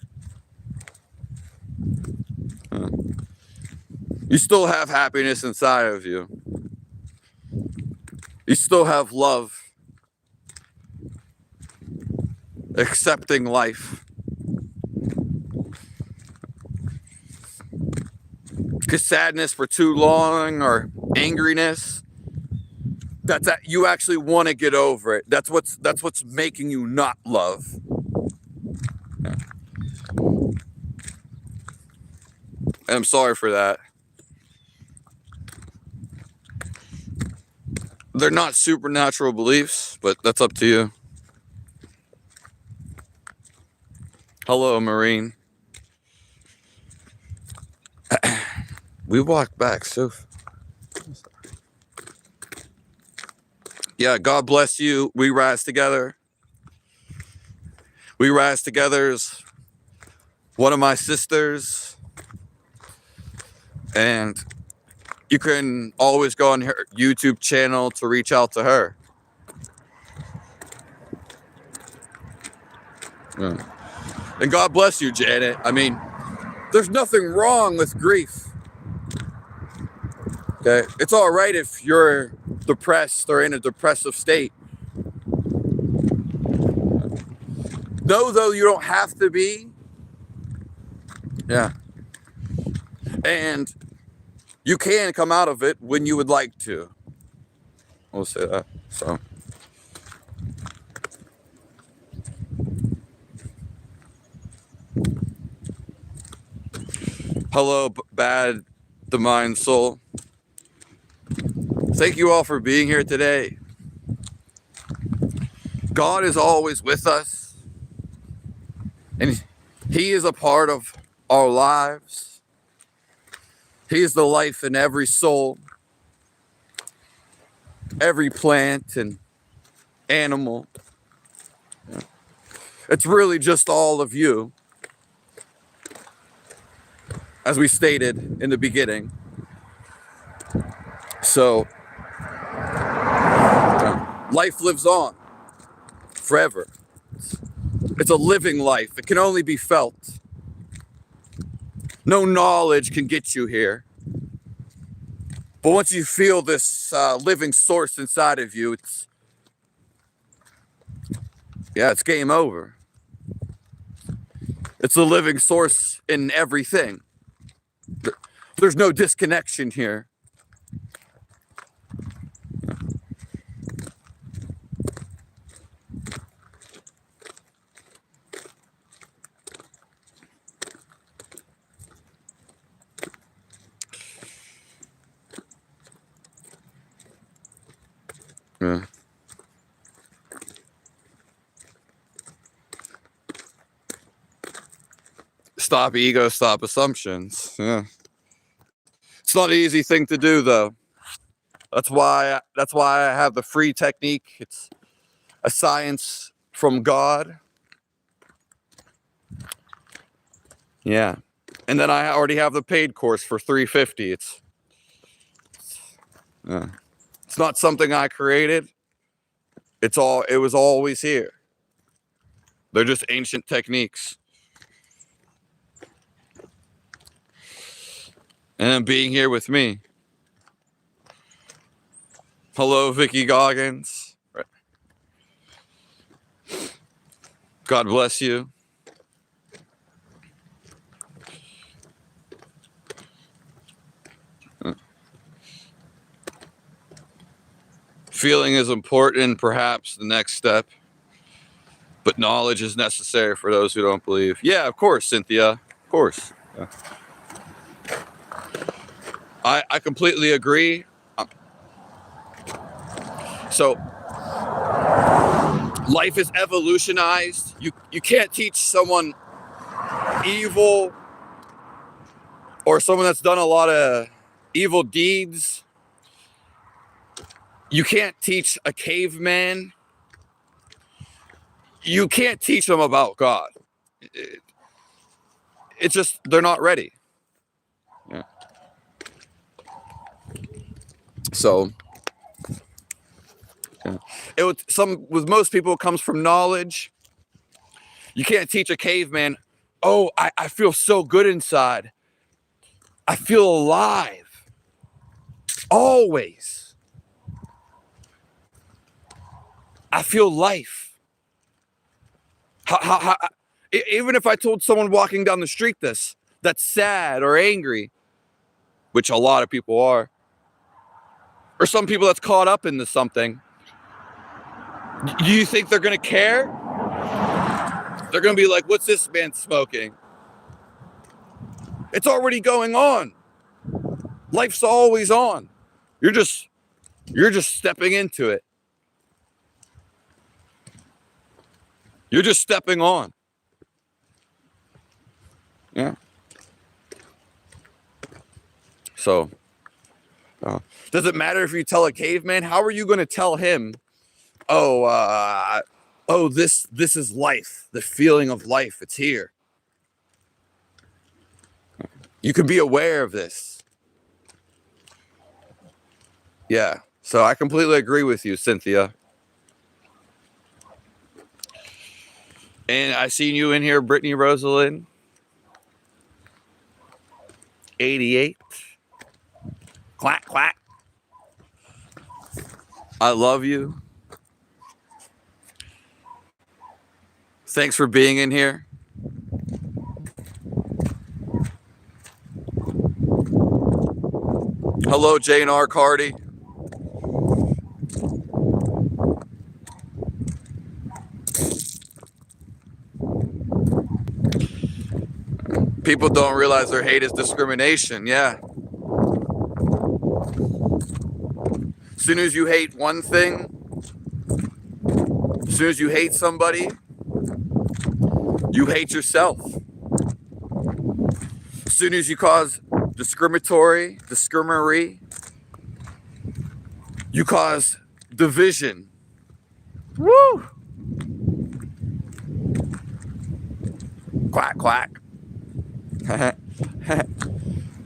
You still have happiness inside of you. You still have love. Accepting life. Because sadness for too long or angriness, you actually want to get over it. That's what's making you not love. Yeah. And I'm sorry for that. They're not supernatural beliefs, but that's up to you. Hello, Marine. We walked back, so. Yeah, God bless you. We rise together. We rise together as one of my sisters. And you can always go on her YouTube channel to reach out to her. Yeah. And God bless you, Janet. I mean, there's nothing wrong with grief. Okay? It's all right if you're depressed or in a depressive state. No, though, you don't have to be. Yeah. And you can come out of it when you would like to. We'll say that. So. Hello, bad, the mind, soul. Thank you all for being here today. God is always with us. And he is a part of our lives. He is the life in every soul, every plant and animal. It's really just all of you, as we stated in the beginning. So, life lives on forever. It's a living life. It can only be felt. No knowledge can get you here. But once you feel this living source inside of you, it's game over. It's a living source in everything. There's no disconnection here. Yeah. Stop ego, stop assumptions. Yeah. It's not an easy thing to do, though. That's why I have the free technique. It's a science from God. Yeah. And then I already have the paid course for $350. It's not something I created. It was always here. They're just ancient techniques. And then being here with me. Hello, Vicky Goggins. God bless you. Feeling is important, perhaps the next step. But knowledge is necessary for those who don't believe. Yeah, of course, Cynthia. Of course. Yeah. I completely agree. So life is evolutionized. You can't teach someone evil or someone that's done a lot of evil deeds. You can't teach a caveman. You can't teach them about God. It's just, they're not ready. Yeah. So, yeah. With most people, it comes from knowledge. You can't teach a caveman, oh, I feel so good inside. I feel alive. Always. I feel life. Even if I told someone walking down the street that's sad or angry, which a lot of people are, or some people that's caught up into something, do you think they're going to care? They're going to be like, what's this man smoking? It's already going on. Life's always on. You're just stepping into it. You're just stepping on. Yeah. So, does it matter if you tell a caveman? How are you going to tell him, this is life, the feeling of life, it's here. You can be aware of this. Yeah. So I completely agree with you, Cynthia. And I seen you in here, Brittany Rosalind. 88. Quack, quack. I love you. Thanks for being in here. Hello, Jane R. Cardy. People don't realize their hate is discrimination. Yeah. As soon as you hate one thing, as soon as you hate somebody, you hate yourself. As soon as you cause discriminatory, you cause division. Woo! Quack, quack.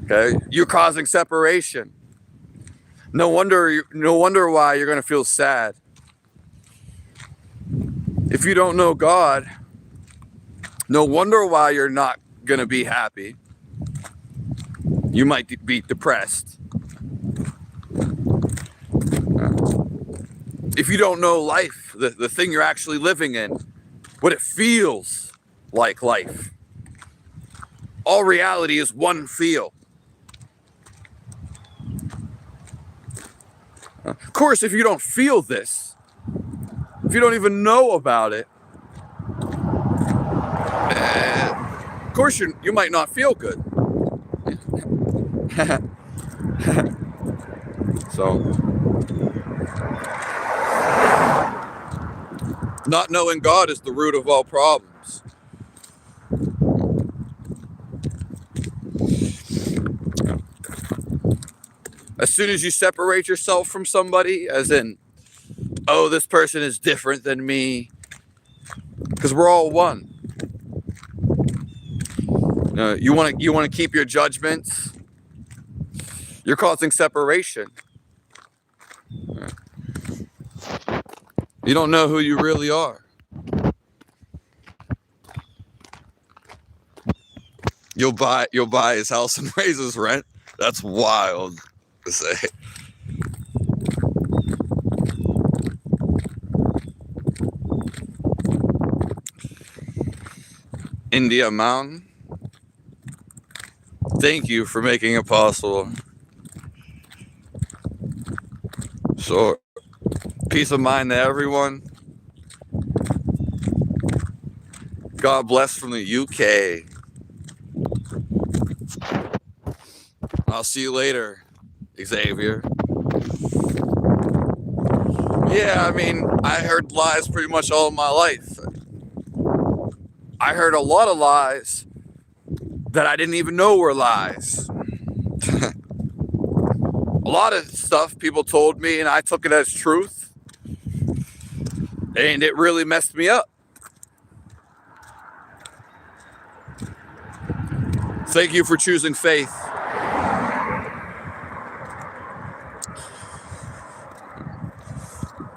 Okay, you're causing separation. No wonder why you're going to feel sad. If you don't know God, no wonder why you're not going to be happy. You might be depressed. If you don't know life, the thing you're actually living in, what it feels like life. All reality is one feel. Of course, if you don't feel this, if you don't even know about it, of course you might not feel good. So, not knowing God is the root of all problems. As soon as you separate yourself from somebody, as in, oh, this person is different than me, because we're all one. You want to keep your judgments. You're causing separation. You don't know who you really are. You'll buy his house and raise his rent. That's wild to say. India Mountain, thank you for making it possible. So, peace of mind to everyone. God bless from the UK. I'll see you later, Xavier. Yeah, I mean, I heard lies pretty much all of my life. I heard a lot of lies that I didn't even know were lies. A lot of stuff people told me and I took it as truth. And it really messed me up. Thank you for choosing faith.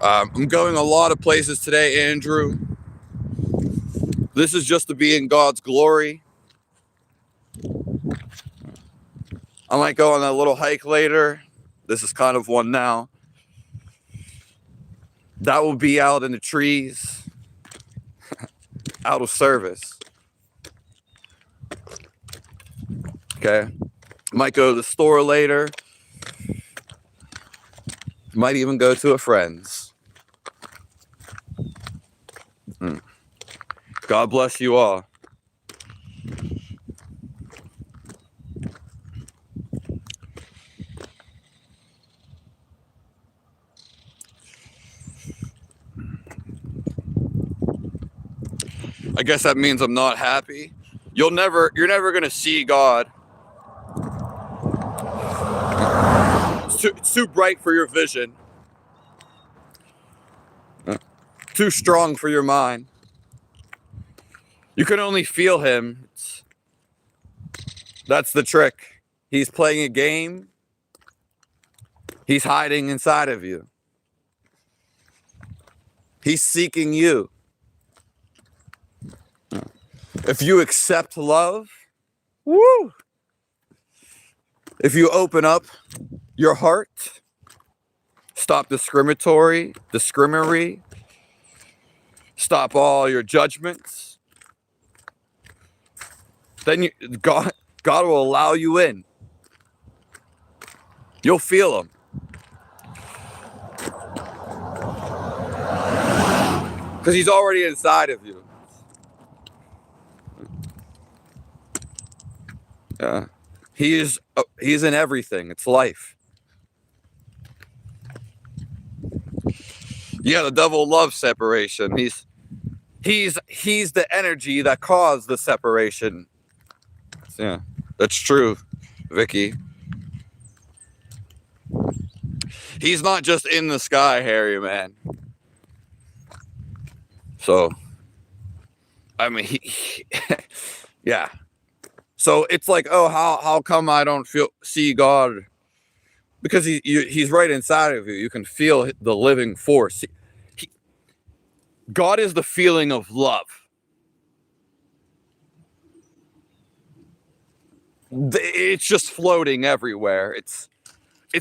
I'm going a lot of places today, Andrew. This is just to be in God's glory. I might go on a little hike later. This is kind of one now. That will be out in the trees, out of service. Okay. Might go to the store later. Might even go to a friend's. God bless you all. I guess that means I'm not happy. You're never gonna see God. It's too bright for your vision. Too strong for your mind. You can only feel him. That's the trick. He's playing a game. He's hiding inside of you. He's seeking you. If you accept love, woo! If you open up your heart, stop discriminatory, stop all your judgments, then God will allow you in. You'll feel him. Because he's already inside of you. Yeah. He's in everything. It's life. Yeah, the devil loves separation. He's the energy that caused the separation. Yeah, that's true, Vicky. He's not just in the sky, Harry, man. So, I mean, yeah. So it's like, oh, how come I don't see God? Because he's right inside of you. You can feel the living force. God is the feeling of love. it's just floating everywhere. It's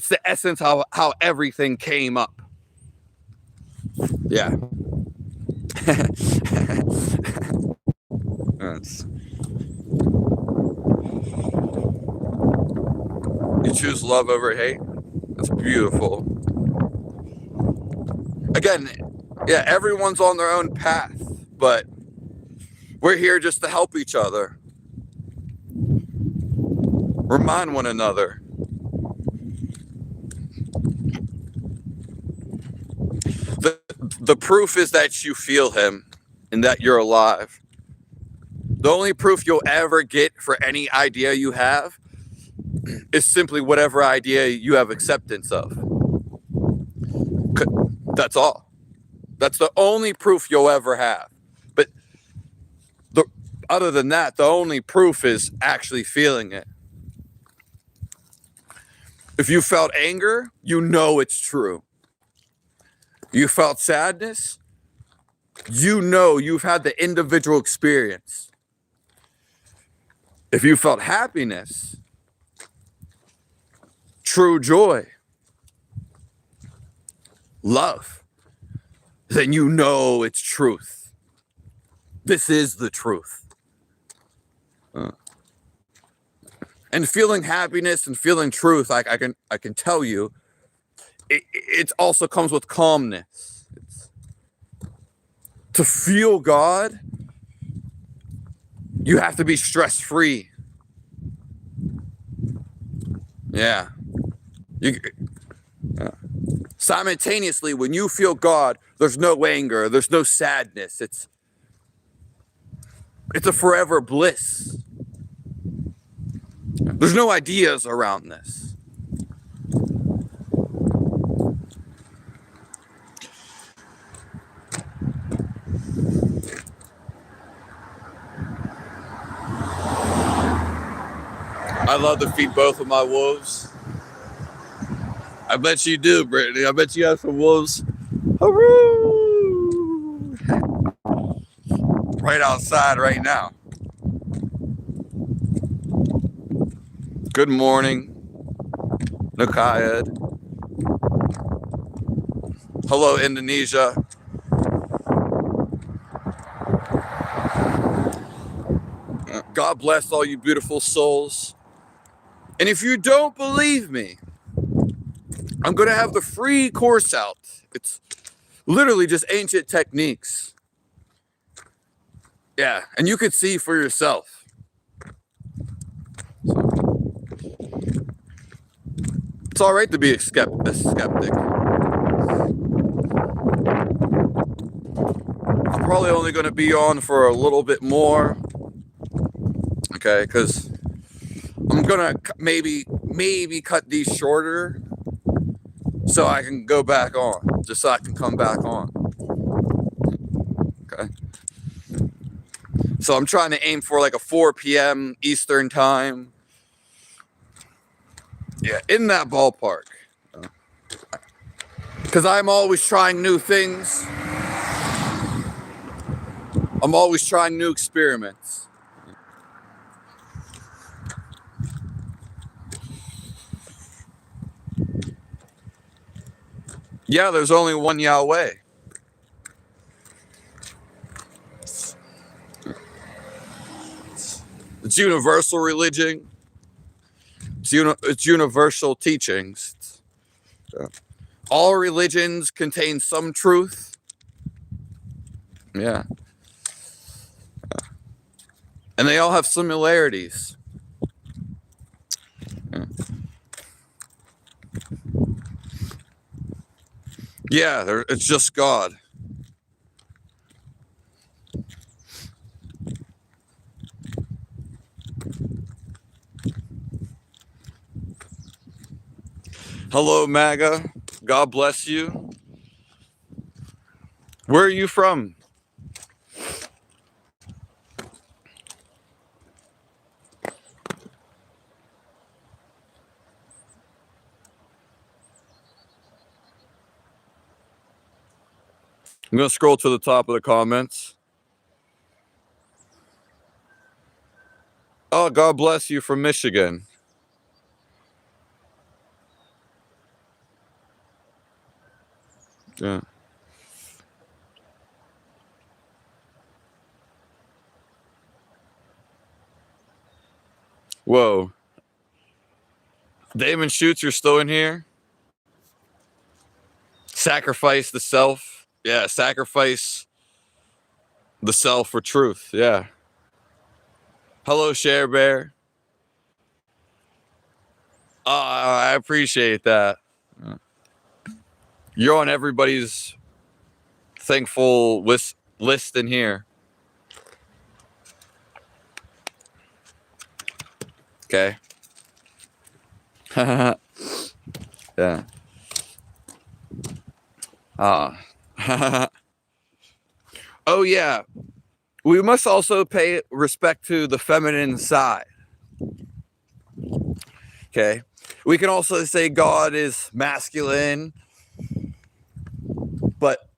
the essence of how everything came up. Yeah. You choose love over hate. That's beautiful. Again, yeah, everyone's on their own path, but we're here just to help each other. Remind one another. The proof is that you feel him and that you're alive. The only proof you'll ever get for any idea you have is simply whatever idea you have acceptance of. That's all. That's the only proof you'll ever have. But other than that, the only proof is actually feeling it. If you felt anger, you know it's true. You felt sadness, you know you've had the individual experience. If you felt happiness, true joy, love, then you know it's truth. This is the truth. And feeling happiness and feeling truth, I can tell you, it also comes with calmness. To feel God, you have to be stress-free. Yeah. Simultaneously, when you feel God, there's no anger, there's no sadness. It's a forever bliss. There's no ideas around this. I love to feed both of my wolves. I bet you do, Brittany. I bet you have some wolves. Hooroo! Right outside right now. Good morning, Nakayed. Hello, Indonesia. God bless all you beautiful souls. And if you don't believe me, I'm going to have the free course out. It's literally just ancient techniques. Yeah, and you could see for yourself. It's all right to be a skeptic. I'm probably only going to be on for a little bit more. Okay, because I'm going to maybe cut these shorter so I can go back on, just so I can come back on. Okay. So I'm trying to aim for like a 4 p.m. Eastern time. Yeah, in that ballpark. Because I'm always trying new things. I'm always trying new experiments. Yeah, there's only one Yahweh. It's universal religion. It's universal teachings. All religions contain some truth. Yeah. And they all have similarities. Yeah, it's just God. Hello, MAGA. God bless you. Where are you from? I'm going to scroll to the top of the comments. Oh, God bless you from Michigan. Yeah. Whoa. Damon Shoots, you're still in here? Sacrifice the self. Yeah, sacrifice the self for truth. Yeah. Hello, Share Bear. I appreciate that. You're on everybody's thankful list in here. Okay. Yeah. Oh, yeah. We must also pay respect to the feminine side. Okay. We can also say God is masculine, but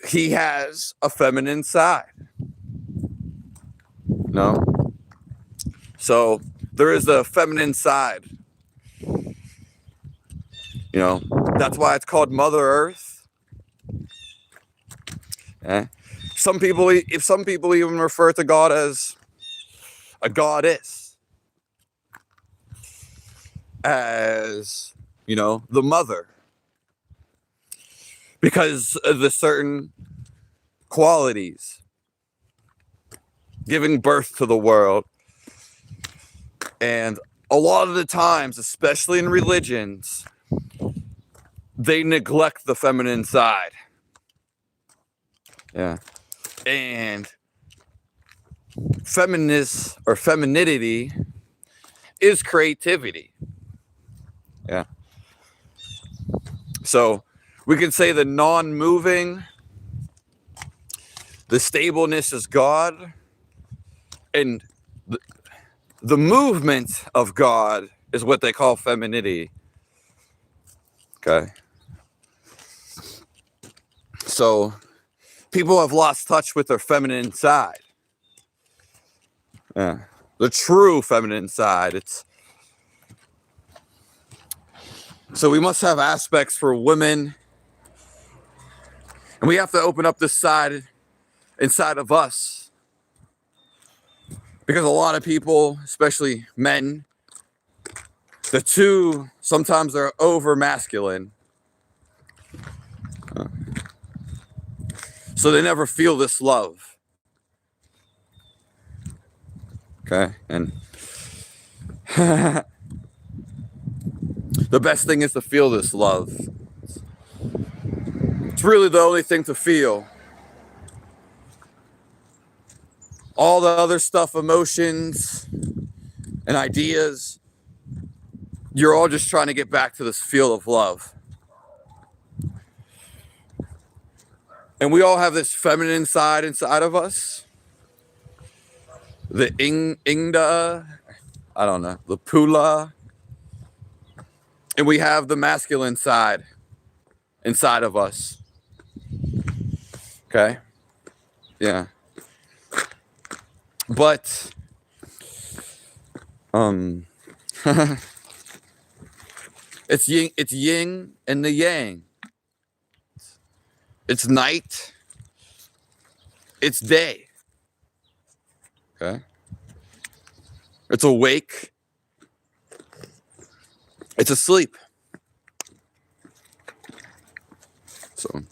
he has a feminine side. No? So there is a feminine side. You know, that's why it's called Mother Earth. Eh? Some people even refer to God as a goddess, as, you know, the mother, because of the certain qualities, giving birth to the world. And a lot of the times, especially in religions, they neglect the feminine side. Yeah. And feminist or femininity is creativity. Yeah. So we can say the non-moving, the stableness is God, and the movement of God is what they call femininity. Okay. So people have lost touch with their feminine side. Yeah. The true feminine side. So we must have aspects for women, and we have to open up this side inside of us, because a lot of people, especially men, the two sometimes are over masculine, so they never feel this love. Okay. And the best thing is to feel this love. It's really the only thing to feel. All the other stuff, emotions and ideas, you're all just trying to get back to this feel of love. And we all have this feminine side inside of us. The Ingda, I don't know, the Pula. And we have the masculine side inside of us. Okay? Yeah. But it's yin and the yang. It's night. It's day. Okay? It's awake. It's asleep. So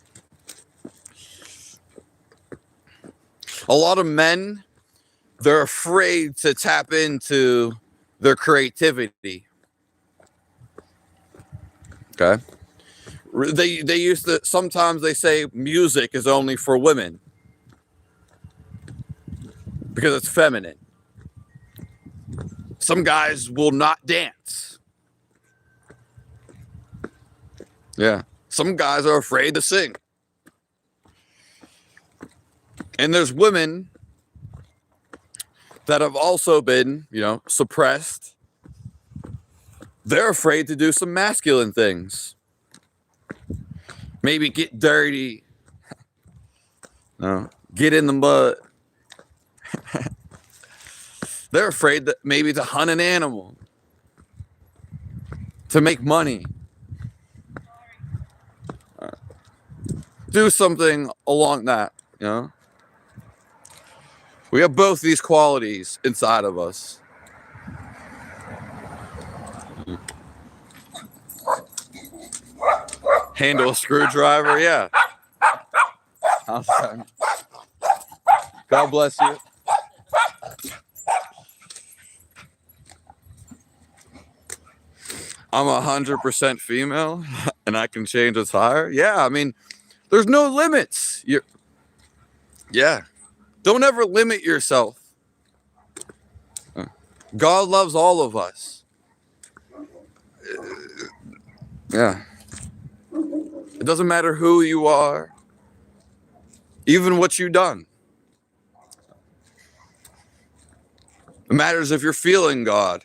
a lot of men, they're afraid to tap into their creativity. Okay? They used to, sometimes they say music is only for women because it's feminine. Some guys will not dance. Yeah. Some guys are afraid to sing. And there's women that have also been, you know, suppressed. They're afraid to do some masculine things. Maybe get dirty. No, get in the mud. They're afraid that maybe to hunt an animal, to make money, do something along that, you know? We have both these qualities inside of us. Handle a screwdriver, yeah. God bless you. I'm 100% female and I can change a tire. Yeah, I mean, there's no limits. Yeah. Don't ever limit yourself. God loves all of us. Yeah. It doesn't matter who you are, even what you've done. It matters if you're feeling God.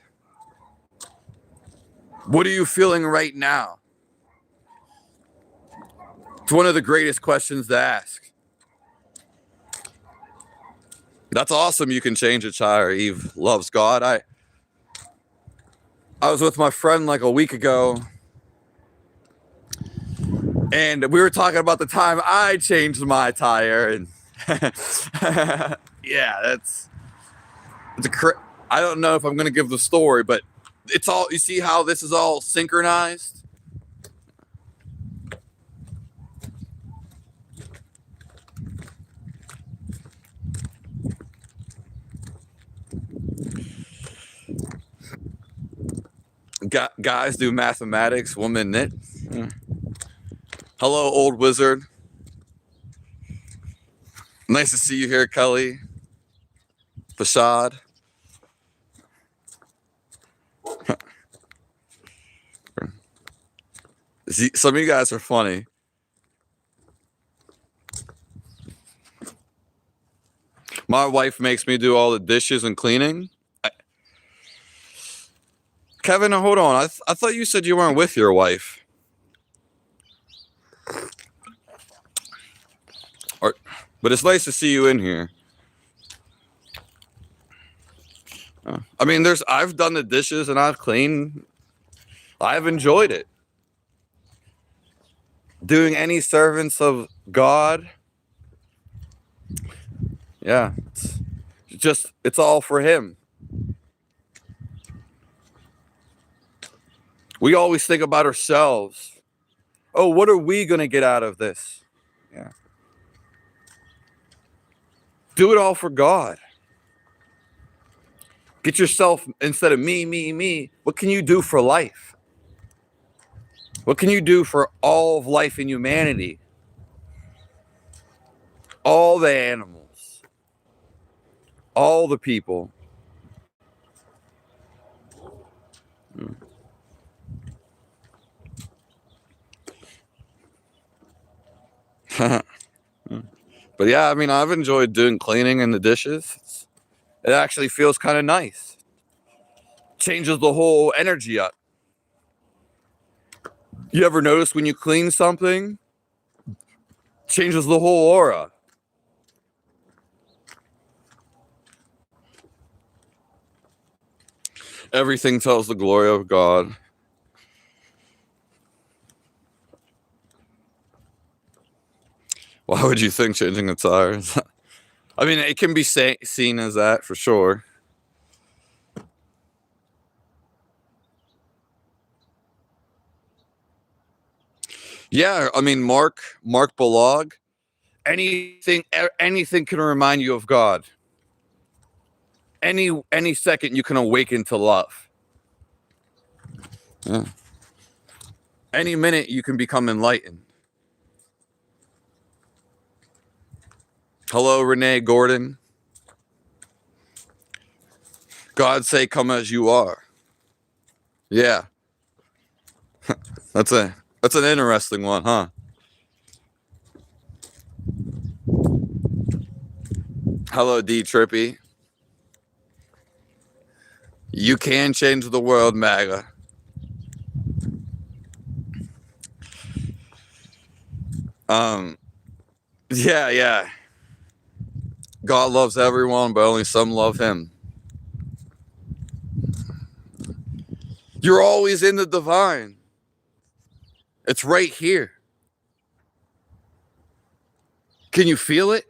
What are you feeling right now? It's one of the greatest questions to ask. That's awesome. You can change a tire. Eve loves God. I was with my friend like a week ago, and we were talking about the time I changed my tire, and yeah, I don't know if I'm going to give the story, but it's all, you see how this is all synchronized? Guys do mathematics, women knit. Hello, old wizard. Nice to see you here, Kelly. Fashad. See, some of you guys are funny. My wife makes me do all the dishes and cleaning. Kevin, hold on. I thought you said you weren't with your wife. But it's nice to see you in here. I mean, I've done the dishes and I've cleaned. I've enjoyed it. Doing any servants of God. Yeah. It's all for him. We always think about ourselves. Oh, what are we going to get out of this? Yeah. Do it all for God. Get yourself, instead of me, what can you do for life? What can you do for all of life in humanity? All the animals. All the people. But yeah, I mean, I've enjoyed doing cleaning and the dishes. It actually feels kind of nice. Changes the whole energy up. You ever notice when you clean something, changes the whole aura? Everything tells the glory of God. Why would you think changing the tires? I mean, it can be seen as that for sure. Yeah, I mean, Mark Balog, anything can remind you of God. Any second you can awaken to love. Yeah. Any minute you can become enlightened. Hello, Renee Gordon. God say, come as you are. Yeah. That's an interesting one, huh? Hello, D Trippy. You can change the world, MAGA. Yeah. God loves everyone, but only some love him. You're always in the divine. It's right here. Can you feel it?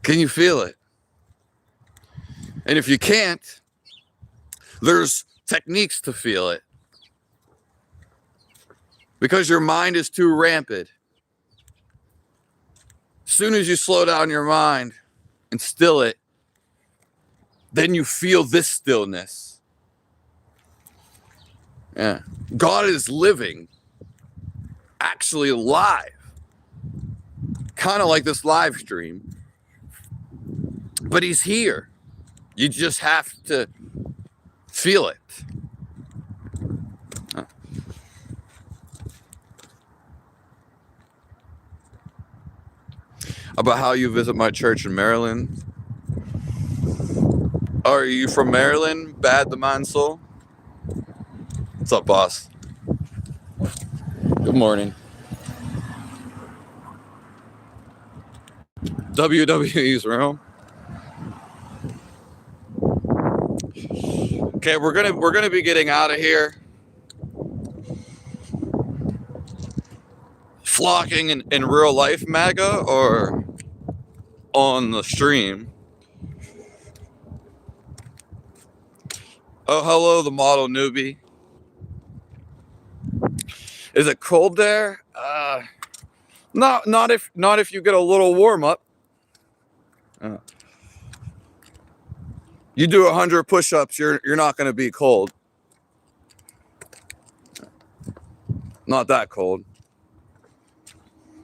Can you feel it? And if you can't, there's techniques to feel it. Because your mind is too rampant. As soon as you slow down your mind and still it, then you feel this stillness. Yeah. God is living, actually alive. Kind of like this live stream. But he's here. You just have to feel it. About how you visit my church in Maryland. Are you from Maryland? Bad the mind soul? What's up, boss? Good morning. WWE's room. Okay, we're gonna be getting out of here. Flocking in real life, MAGA, or on the stream? Oh, hello, the model newbie. Is it cold there? Not if you get a little warm up. You do 100 push-ups, you're not going to be cold. Not that cold.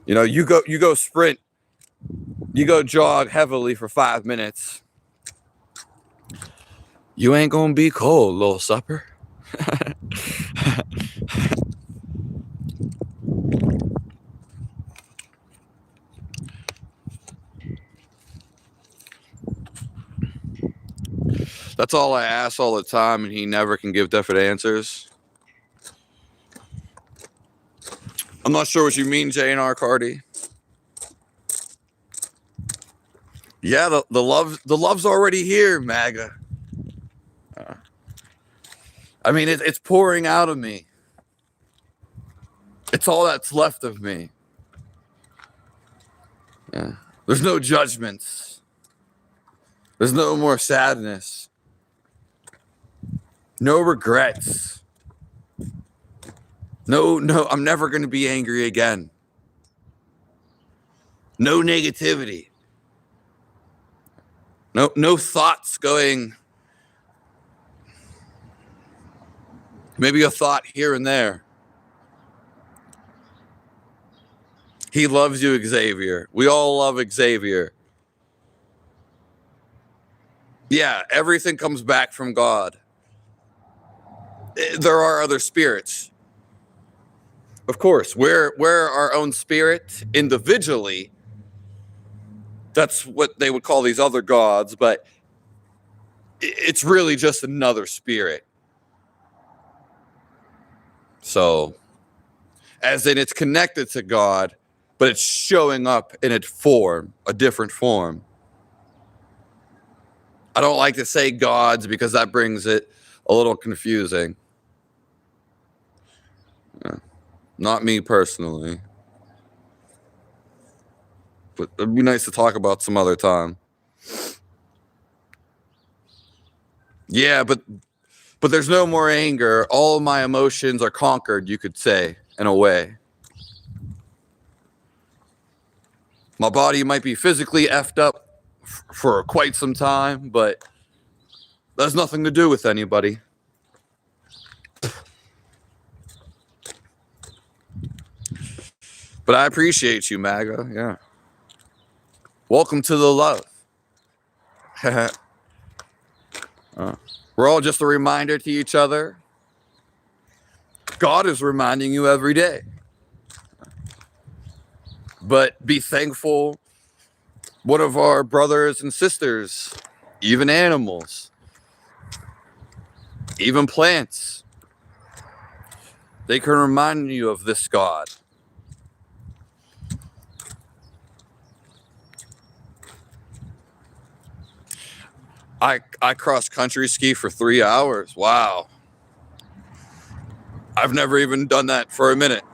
You know, you go sprint, you go jog heavily for 5 minutes. You ain't gonna be cold, little supper. That's all I ask all the time, and he never can give definite answers. I'm not sure what you mean, J&R Cardi. Yeah, the love's already here, MAGA. I mean, it's pouring out of me. It's all that's left of me. Yeah. There's no judgments. There's no more sadness. No regrets. No, I'm never going to be angry again. No negativity. No thoughts going. Maybe a thought here and there. He loves you, Xavier. We all love Xavier. Yeah, everything comes back from God. There are other spirits. Of course, we're our own spirit individually. That's what they would call these other gods, but it's really just another spirit. So, as in it's connected to God, but it's showing up in a different form. I don't like to say gods because that brings it a little confusing. Not me personally. But it'd be nice to talk about some other time. Yeah, but there's no more anger. All of my emotions are conquered, you could say, in a way. My body might be physically effed up for quite some time, but that has nothing to do with anybody. But I appreciate you, MAGA. Yeah. Welcome to the love. We're all just a reminder to each other. God is reminding you every day. But be thankful. One of our brothers and sisters, even animals, even plants, they can remind you of this God. I cross country ski for 3 hours. Wow. I've never even done that for a minute.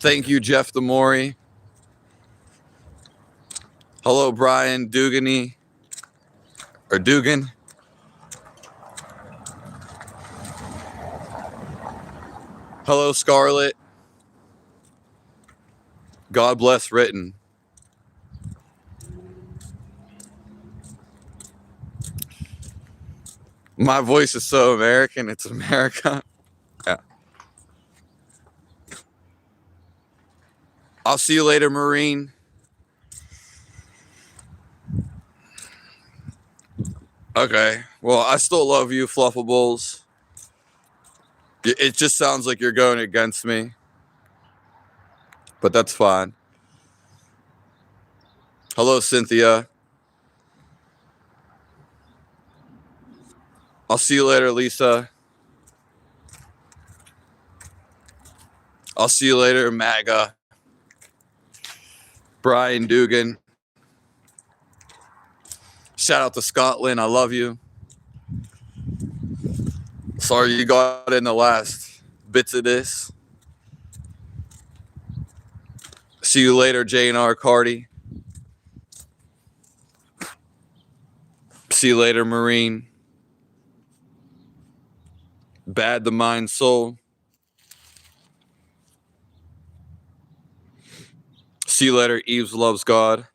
Thank you, Jeff Demori. Hello, Brian Dugany. Or Dugan. Hello, Scarlett. God bless Written. My voice is so American, it's America. Yeah. I'll see you later, Marine. Okay. Well, I still love you, Fluffables. It just sounds like you're going against me. But that's fine. Hello, Cynthia. I'll see you later, Lisa. I'll see you later, MAGA. Brian Dugan. Shout out to Scotland. I love you. Sorry you got in the last bits of this. See you later, J&R Cardi. See you later, Marine. Bad the Mind Soul. See you later, Eves Loves God.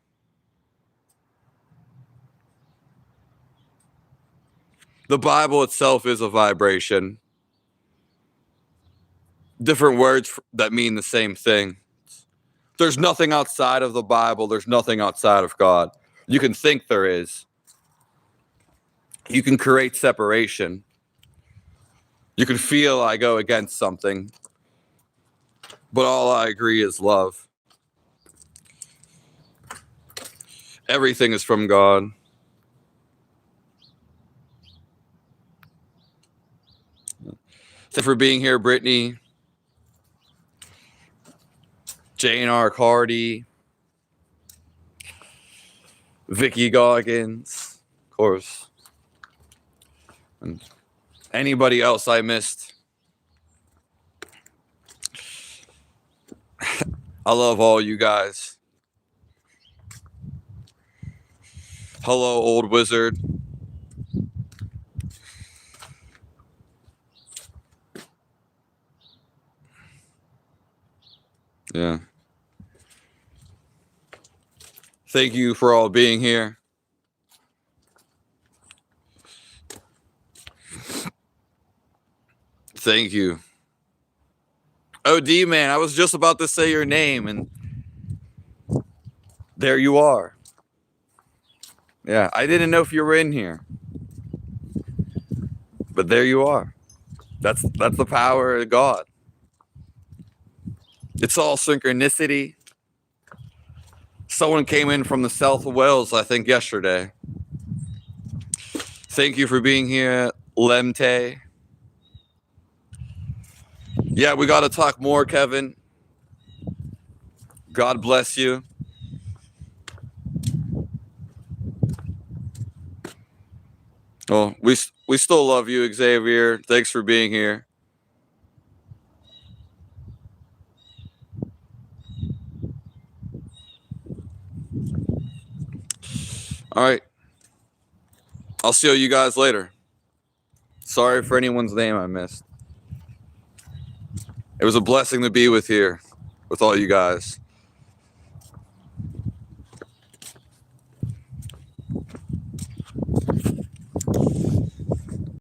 The Bible itself is a vibration. Different words that mean the same thing. There's nothing outside of the Bible. There's nothing outside of God. You can think there is. You can create separation. You can feel I go against something. But all I agree is love. Everything is from God. Thanks for being here, Brittany. J&R Cardi. Vicky Goggins, of course. And anybody else I missed. I love all you guys. Hello, old wizard. Yeah. Thank you for all being here. Thank you. OD, man, I was just about to say your name, and there you are. Yeah, I didn't know if you were in here. But there you are. That's the power of God. It's all synchronicity. Someone came in from the south of Wales, I think, yesterday. Thank you for being here, Lemte. Yeah, we got to talk more, Kevin. God bless you. Well, we still love you, Xavier. Thanks for being here. All right. I'll see you guys later. Sorry for anyone's name I missed. It was a blessing to be with all you guys.